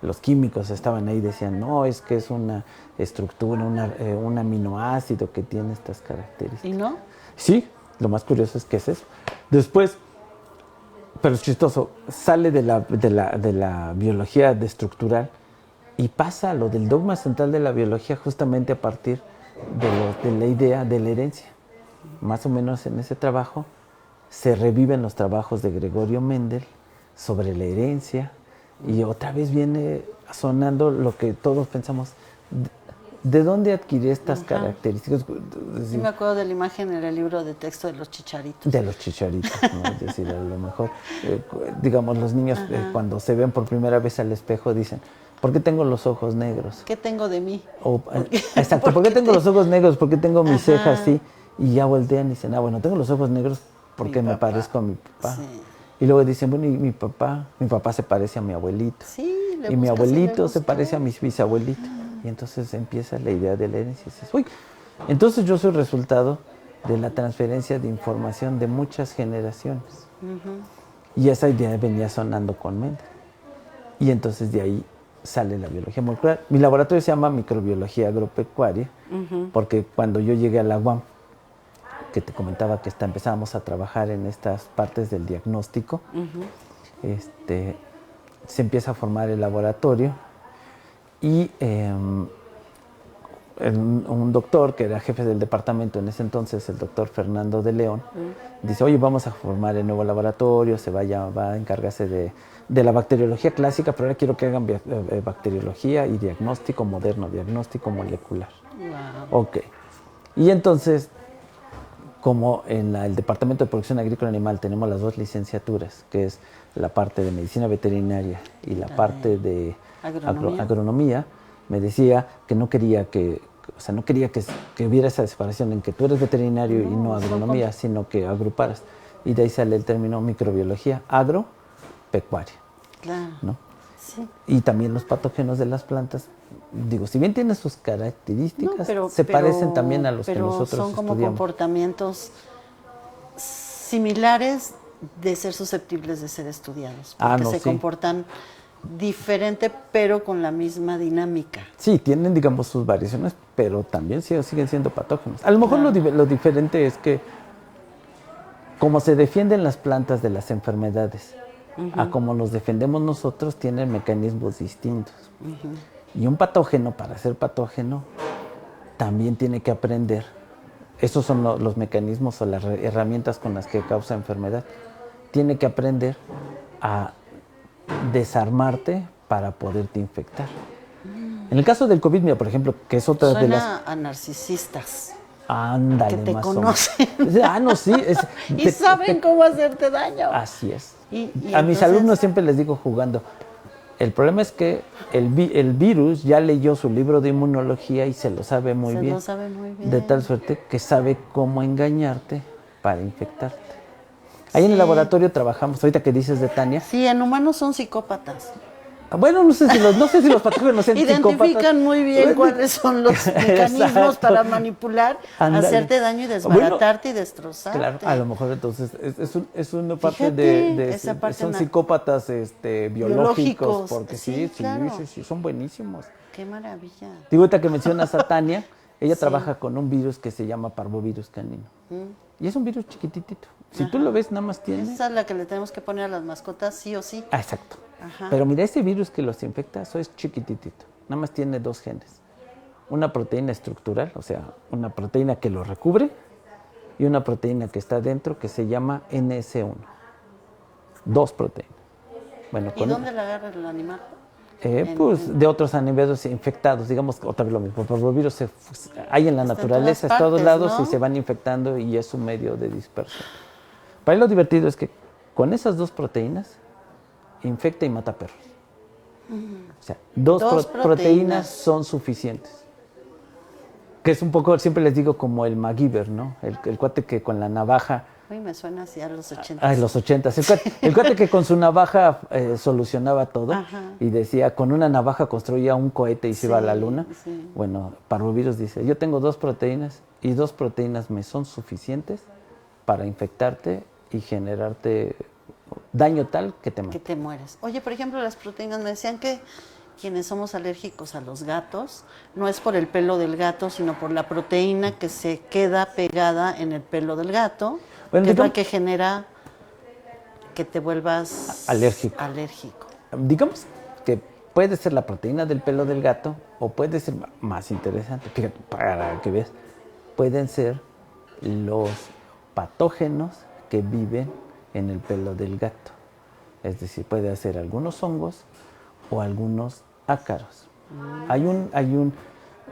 Los químicos estaban ahí y decían, no, es que es una estructura, un aminoácido que tiene estas características. ¿Y no? Sí, lo más curioso es que es eso. Después, pero es chistoso, sale de la biología estructural y pasa a lo del dogma central de la biología justamente a partir de la idea de la herencia. Más o menos en ese trabajo se reviven los trabajos de Gregorio Mendel sobre la herencia y otra vez viene sonando lo que todos pensamos, ¿De dónde adquirí estas Ajá. características? Sí me acuerdo de la imagen en el libro de texto de los chicharitos. De los chicharitos, ¿no? Es decir, a lo mejor, digamos, los niños cuando se ven por primera vez al espejo dicen, ¿por qué tengo los ojos negros? ¿Qué tengo de mí? O, exacto, ¿por qué tengo los ojos negros? ¿Por qué tengo mis cejas así? Y ya voltean y dicen, bueno, tengo los ojos negros porque me parezco a mi papá. Sí. Y luego dicen, bueno, y mi papá se parece a mi abuelito. Sí, y mi abuelito se parece a mi bisabuelito. Y entonces empieza la idea de la herencia. Y dices, uy, entonces yo soy resultado de la transferencia de información de muchas generaciones. Y esa idea venía sonando con Mendel. Y entonces de ahí sale la biología molecular. Mi laboratorio se llama Microbiología Agropecuaria, porque cuando yo llegué a la UAM, que te comentaba que empezábamos a trabajar en estas partes del diagnóstico, se empieza a formar el laboratorio y un doctor que era jefe del departamento en ese entonces, el doctor Fernando de León, dice, oye, vamos a formar el nuevo laboratorio, va a encargarse de la bacteriología clásica, pero ahora quiero que hagan bacteriología y diagnóstico moderno, diagnóstico molecular. Wow. Ok. Y entonces, como en el Departamento de Producción Agrícola Animal tenemos las dos licenciaturas, que es la parte de medicina veterinaria y la parte de agronomía, me decía que no quería que hubiera esa separación en que tú eres veterinario y no agronomía, sino que agruparas. Y de ahí sale el término microbiología agropecuaria. Claro. ¿No? Sí. Y también los patógenos de las plantas, digo, si bien tienen sus características, se parecen también a los que nosotros estudiamos. Son como comportamientos similares de ser susceptibles de ser estudiados, porque se comportan diferente, pero con la misma dinámica. Sí, tienen, digamos, sus variaciones, pero también siguen siendo patógenos. A lo mejor lo diferente es que, como se defienden las plantas de las enfermedades, a como nos defendemos nosotros, tienen mecanismos distintos. Y un patógeno, para ser patógeno, también tiene que aprender. Esos son los mecanismos o las herramientas con las que causa enfermedad. Tiene que aprender a desarmarte para poderte infectar. En el caso del COVID, mira, por ejemplo, que es otra de las... Suena a narcisistas. Ándale, que te más conocen. No, sí. Y saben cómo hacerte daño. Así es. Y a mis alumnos siempre les digo jugando, el problema es que el virus ya leyó su libro de inmunología y se lo sabe muy bien. Lo sabe muy bien. De tal suerte que sabe cómo engañarte para infectarte. Ahí en el laboratorio trabajamos, ahorita que dices de Tania. Sí, en humanos son psicópatas. Bueno, no sé si los patógenos sean psicópatas. Identifican muy bien cuáles son los mecanismos para manipular, hacerte daño y desbaratarte y destrozarte. Claro, a lo mejor entonces es una parte de son psicópatas biológicos, porque sí, son buenísimos. Qué maravilla. Digo, ahorita que mencionas a Tania, ella trabaja con un virus que se llama parvovirus canino. Y es un virus chiquititito. Si tú lo ves, nada más tiene... Esa es la que le tenemos que poner a las mascotas, sí o sí. Exacto. Pero mira, ese virus que los infecta, eso es chiquititito. Nada más tiene 2 genes. Una proteína estructural, o sea, una proteína que lo recubre, y una proteína que está dentro que se llama NS1. 2 proteínas. Bueno, ¿Y dónde la agarra el animal? Pues de otros animales infectados, digamos, otra vez lo mismo. Los virus hay en la naturaleza, en todos lados, ¿no? Y se van infectando y es un medio de dispersión. Para él lo divertido es que con esas 2 proteínas infecta y mata perros. O sea, 2 proteínas son suficientes. Que es un poco, siempre les digo, como el MacGyver, ¿no? El cuate que con la navaja... Uy, me suena así a los 80. Ah, los 80. El cuate que con su navaja solucionaba todo. Y decía, con una navaja construía un cohete y se iba a la luna. Sí. Bueno, parvovirus dice, yo tengo 2 proteínas y 2 proteínas me son suficientes para infectarte y generarte daño tal que te mueres. Que te mueres. Oye, por ejemplo, las proteínas, me decían que quienes somos alérgicos a los gatos, no es por el pelo del gato, sino por la proteína que se queda pegada en el pelo del gato, bueno, que es la que genera que te vuelvas alérgico. Digamos que puede ser la proteína del pelo del gato, o puede ser más interesante, fíjate, para que veas, pueden ser los patógenos que viven en el pelo del gato. Es decir, puede ser algunos hongos o algunos ácaros.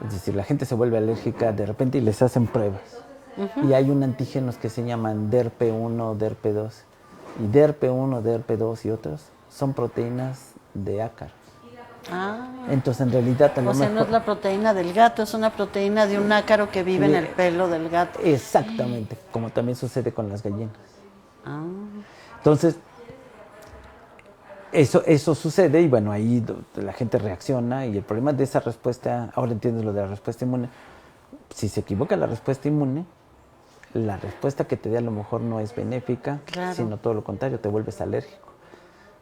Es decir, la gente se vuelve alérgica de repente y les hacen pruebas. Y hay un antígenos que se llaman DERP1, DERP2. Y DERP1, DERP2 y otros son proteínas de ácaro. Entonces, en realidad, a lo mejor... no es la proteína del gato, es una proteína de un ácaro que vive en el pelo del gato. Exactamente, como también sucede con las gallinas. Entonces, eso sucede y bueno, ahí la gente reacciona y el problema de esa respuesta, ahora entiendes lo de la respuesta inmune, si se equivoca la respuesta inmune, la respuesta que te dé a lo mejor no es benéfica, sino todo lo contrario, te vuelves alérgico.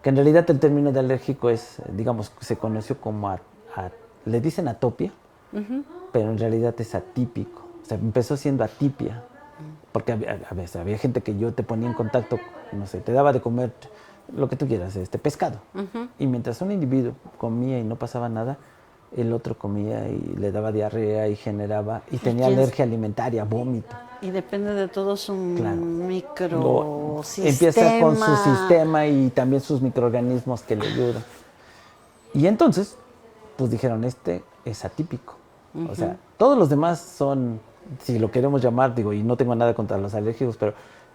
Que en realidad el término de alérgico es, digamos, se conoció como, le dicen atopia, pero en realidad es atípico. O sea, empezó siendo atipia, porque a veces había gente que yo te ponía en contacto, no sé, te daba de comer lo que tú quieras, pescado. Y mientras un individuo comía y no pasaba nada, el otro comía y le daba diarrea y generaba, y tenía alergia alimentaria, vómito. Y depende de todo su microsistema. Empieza con su sistema y también sus microorganismos que le ayudan. Y entonces, pues dijeron, este es atípico. O sea, todos los demás son, si lo queremos llamar, digo, y no tengo nada contra los alérgicos, pero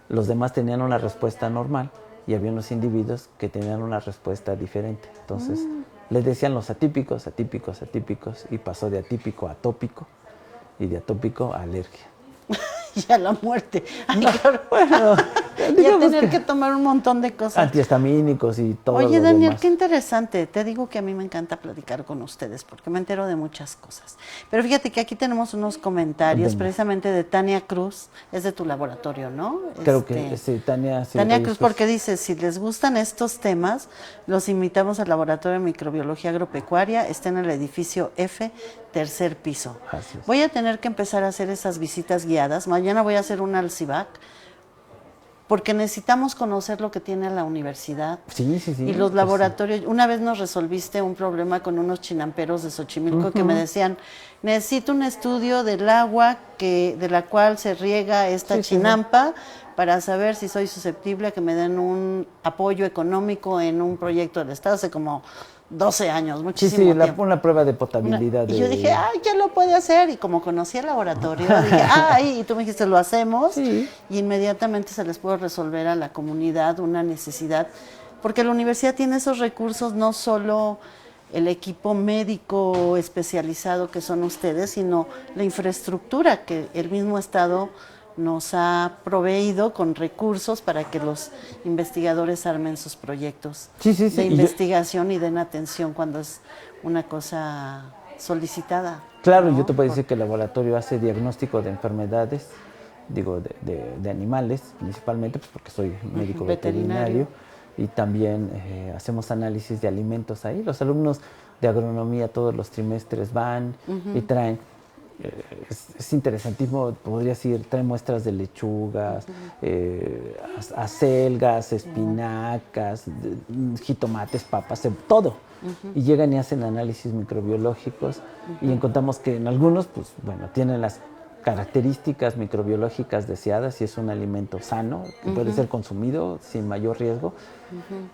los demás tenían una respuesta normal y había unos individuos que tenían una respuesta diferente. Entonces, les decían los atípicos, atípicos, atípicos, y pasó de atípico a atópico y de atópico a alergia. Y a la muerte. Ay, claro. Bueno, y a tener que tomar un montón de cosas. Antihistamínicos y todo lo demás. Oye, Daniel, qué interesante. Te digo que a mí me encanta platicar con ustedes porque me entero de muchas cosas. Pero fíjate que aquí tenemos unos comentarios precisamente de Tania Cruz. Es de tu laboratorio, ¿no? Creo que sí, Tania. Sí, Tania Cruz, porque dice, si les gustan estos temas, los invitamos al Laboratorio de Microbiología Agropecuaria. Está en el edificio F, tercer piso. Así es. Voy a tener que empezar a hacer esas visitas guiadas. Mañana voy a hacer una al CIVAC, porque necesitamos conocer lo que tiene la universidad. Sí. Y los laboratorios. Una vez nos resolviste un problema con unos chinamperos de Xochimilco que me decían, necesito un estudio del agua de la cual se riega esta chinampa para saber si soy susceptible a que me den un apoyo económico en un proyecto del Estado. Hace como 12 años, muchísimo tiempo. Una prueba de potabilidad. Y yo dije, ya lo puede hacer. Y como conocí el laboratorio, dije, y tú me dijiste, lo hacemos. Y inmediatamente se les puede resolver a la comunidad una necesidad. Porque la universidad tiene esos recursos, no solo el equipo médico especializado que son ustedes, sino la infraestructura que el mismo Estado nos ha proveído con recursos para que los investigadores armen sus proyectos de investigación y den atención cuando es una cosa solicitada. Claro, ¿no? Yo te puedo decir que el laboratorio hace diagnóstico de enfermedades, digo, de animales, principalmente, pues porque soy médico veterinario, y también hacemos análisis de alimentos ahí. Los alumnos de agronomía todos los trimestres van y traen. Es interesantísimo, podría decir, trae muestras de lechugas, acelgas, espinacas, jitomates, papas, todo. Y llegan y hacen análisis microbiológicos y encontramos que en algunos, pues bueno, tienen las características microbiológicas deseadas y es un alimento sano, que puede ser consumido sin mayor riesgo.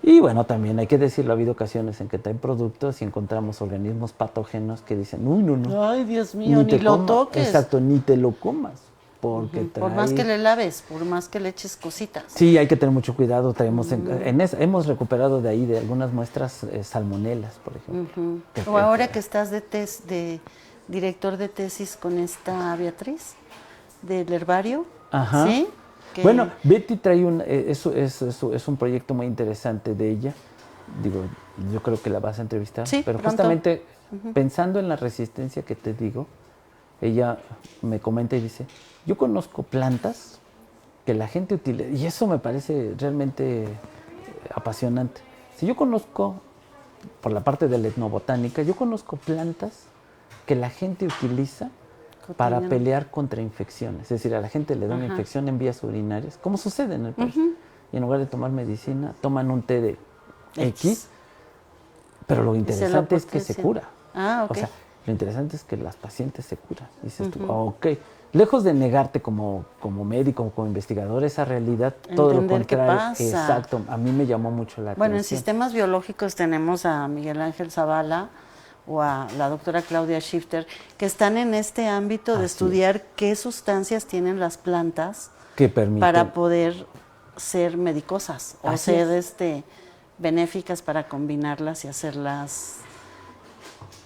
Y bueno, también hay que decirlo, ha habido ocasiones en que traen productos y encontramos organismos patógenos que dicen, uy, no. Ay, Dios mío, ni lo toques. Exacto, ni te lo comas. Porque por más que le laves, por más que le eches cositas. Sí, hay que tener mucho cuidado. Traemos hemos recuperado de ahí de algunas muestras salmonelas, por ejemplo. O ahora que estás de director de tesis con esta Beatriz del herbario. ¿Sí? Bueno, Betty trae es un proyecto muy interesante de ella. Digo, yo creo que la vas a entrevistar. Sí, pero pronto. Justamente pensando en la resistencia que te digo, ella me comenta y dice, yo conozco plantas que la gente utiliza, y eso me parece realmente apasionante. Si yo conozco, por la parte de la etnobotánica, yo conozco plantas que la gente utiliza para pelear contra infecciones. Es decir, a la gente le da una infección en vías urinarias, como sucede en el país. Y en lugar de tomar medicina, toman un té de X, pero lo interesante es que se cura. O sea, lo interesante es que las pacientes se curan. Dices tú, ok. Lejos de negarte como médico, como investigador, esa realidad, todo lo contrario. ¿Qué pasa? Exacto, a mí me llamó mucho la atención. Bueno, en sistemas biológicos tenemos a Miguel Ángel Zavala, o a la doctora Claudia Schifter, que están en este ámbito de estudiar qué sustancias tienen las plantas que permiten para poder ser medicosas o ser benéficas para combinarlas y hacerlas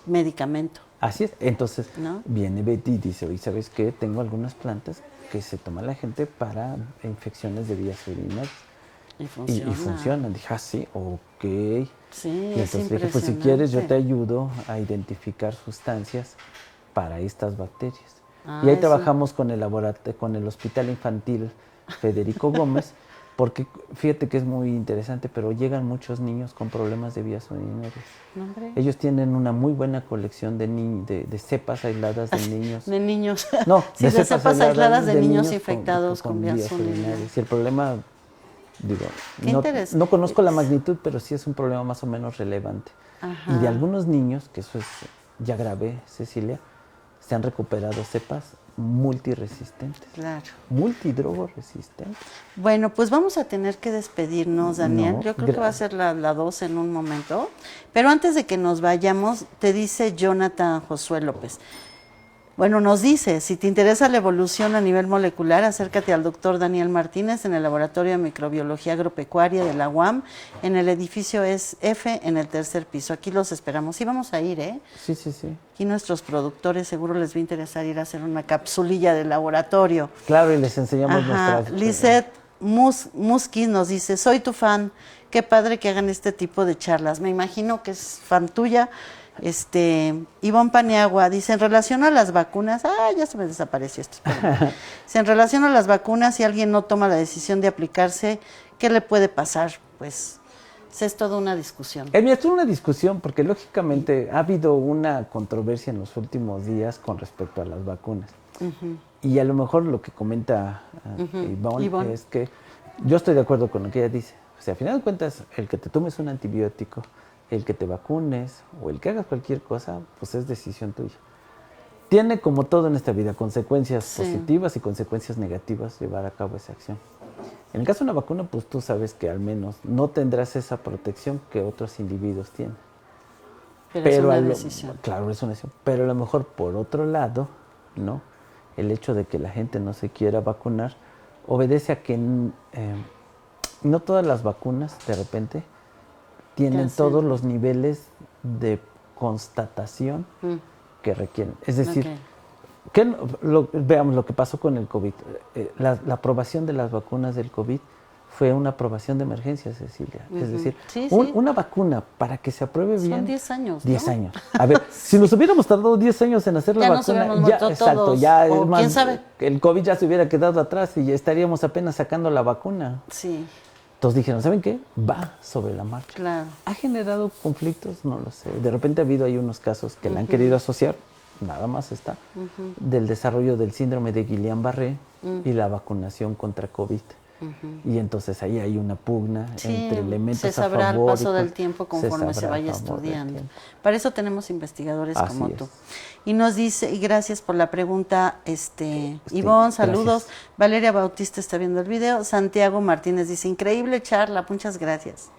medicamento. Así es. Entonces, ¿no? Viene Betty y dice, oye, ¿sabes qué? Tengo algunas plantas que se toma la gente para infecciones de vías urinarias. Y funciona. Y funcionan. Dije, sí, ok. Sí, y es entonces dije, pues si quieres yo te ayudo a identificar sustancias para estas bacterias. Y ahí trabajamos con el laboratorio, con el Hospital Infantil Federico Gómez, porque fíjate que es muy interesante, pero llegan muchos niños con problemas de vías urinarias. ¿Nombre? Ellos tienen una muy buena colección de cepas aisladas de niños. De niños. No, sí, de cepas aisladas de niños infectados con vías urinarias. Y el problema, digo, no conozco la magnitud, pero sí es un problema más o menos relevante. Ajá. Y de algunos niños, que eso es ya grave, Cecilia, se han recuperado cepas multiresistentes. Claro. Multidrogoresistentes. Bueno, pues vamos a tener que despedirnos, Daniel. Yo creo que va a ser la 2 en un momento. Pero antes de que nos vayamos, te dice Jonathan Josué López. Bueno, nos dice, si te interesa la evolución a nivel molecular, acércate al doctor Daniel Martínez en el Laboratorio de Microbiología Agropecuaria de la UAM, en el edificio F, en el 3er piso. Aquí los esperamos. Sí, vamos a ir, ¿eh? Sí, sí, sí. Aquí nuestros productores seguro les va a interesar ir a hacer una capsulilla del laboratorio. Claro, y les enseñamos nuestras... Lizeth Muski nos dice, soy tu fan, qué padre que hagan este tipo de charlas. Me imagino que es fan tuya. Ivonne Paniagua dice, en relación a las vacunas, ya se me desapareció esto. Dice, en relación a las vacunas, si alguien no toma la decisión de aplicarse, ¿qué le puede pasar? Pues es toda una discusión. Es toda una discusión porque lógicamente ha habido una controversia en los últimos días con respecto a las vacunas. Y a lo mejor lo que comenta Ivonne es que yo estoy de acuerdo con lo que ella dice. O sea, a final de cuentas, el que te tomes un antibiótico, el que te vacunes o el que hagas cualquier cosa, pues es decisión tuya. Tiene, como todo en esta vida, consecuencias positivas y consecuencias negativas llevar a cabo esa acción. En el caso de una vacuna, pues tú sabes que al menos no tendrás esa protección que otros individuos tienen. Pero es una decisión. Claro, es una decisión. Pero a lo mejor, por otro lado, ¿no? El hecho de que la gente no se quiera vacunar obedece a que no todas las vacunas, de repente, tienen todos los niveles de constatación que requieren. Es decir, veamos lo que pasó con el COVID. La aprobación de las vacunas del COVID fue una aprobación de emergencia, Cecilia. Es decir, una vacuna para que se apruebe bien... Son 10 años, 10 años. A ver, si nos hubiéramos tardado 10 años en hacer la vacuna... Ya es más, ¿quién sabe? El COVID ya se hubiera quedado atrás y ya estaríamos apenas sacando la vacuna. Sí. Entonces dijeron, ¿saben qué? Va sobre la marcha. Claro. ¿Ha generado conflictos? No lo sé. De repente ha habido ahí unos casos que le han querido asociar, nada más está, del desarrollo del síndrome de Guillain-Barré y la vacunación contra COVID. Y entonces ahí hay una pugna entre elementos a favor. Se sabrá al paso del tiempo conforme se vaya estudiando. Para eso tenemos investigadores como tú. Y nos dice, y gracias por la pregunta, Ivonne, saludos. Gracias. Valeria Bautista está viendo el video. Santiago Martínez dice, increíble charla, muchas gracias.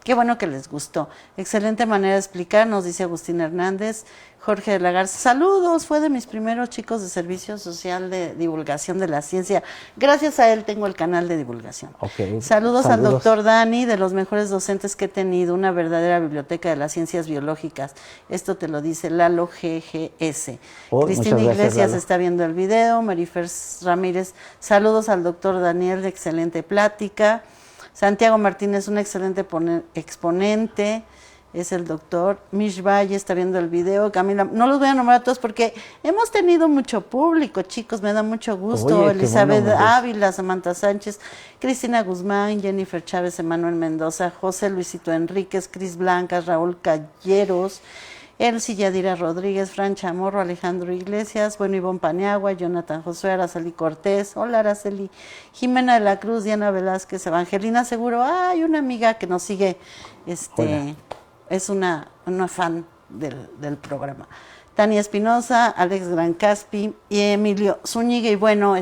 Qué bueno que les gustó. Excelente manera de explicar, nos dice Agustín Hernández. Jorge de la Garza, saludos, fue de mis primeros chicos de servicio social de divulgación de la ciencia. Gracias a él tengo el canal de divulgación. Saludos al doctor Dani, de los mejores docentes que he tenido, una verdadera biblioteca de las ciencias biológicas. Esto te lo dice Lalo GGS. Cristina Iglesias está viendo el video. Marifer Ramírez, saludos al doctor Daniel, de excelente plática. Santiago Martínez, un excelente exponente, es el doctor. Mish Valle está viendo el video. Camila, no los voy a nombrar a todos porque hemos tenido mucho público, chicos, me da mucho gusto. Oye, Elizabeth Ávila, Samantha Sánchez, Cristina Guzmán, Jennifer Chávez, Emanuel Mendoza, José Luisito Enríquez, Cris Blancas, Raúl Calleros, Elsie Yadira Rodríguez, Fran Chamorro, Alejandro Iglesias, Ivonne Paniagua, Jonathan Josué, Araceli Cortés, hola Araceli, Jimena de la Cruz, Diana Velázquez, Evangelina Seguro, hay una amiga que nos sigue, es una fan del programa. Tania Espinosa, Alex Gran Caspi y Emilio Zúñiga, y bueno,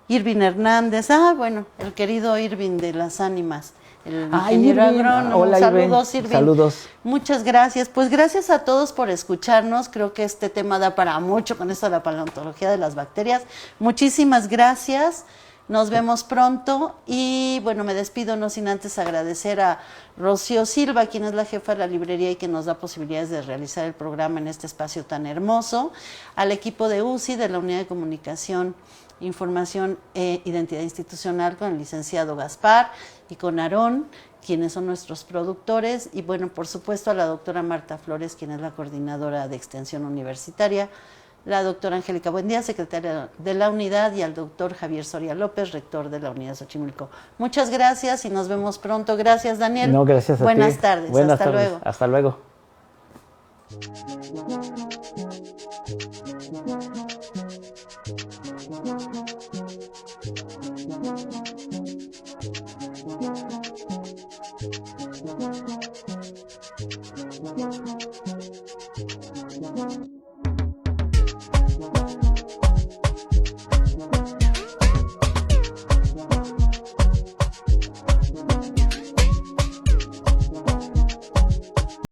Irving Hernández, el querido Irving de las ánimas. el Ay, ingeniero Irving. agrónomo. Hola, Saludos, Irving. Saludos. Muchas gracias. Pues gracias a todos por escucharnos. Creo que este tema da para mucho con esto de la paleontología de las bacterias. Muchísimas gracias. Nos vemos pronto y bueno, me despido no sin antes agradecer a Rocío Silva, quien es la jefa de la librería y que nos da posibilidades de realizar el programa en este espacio tan hermoso, al equipo de UCI, de la Unidad de Comunicación, Información e Identidad Institucional, con el licenciado Gaspar y con Aarón, quienes son nuestros productores, y bueno, por supuesto a la doctora Marta Flores, quien es la coordinadora de Extensión Universitaria, la doctora Angélica Buendía, secretaria de la unidad, y al doctor Javier Soria López, rector de la unidad Xochimilco. Muchas gracias y nos vemos pronto. Gracias, Daniel. No, gracias a Buenas ti. tardes. Buenas Hasta tardes. luego. Hasta luego.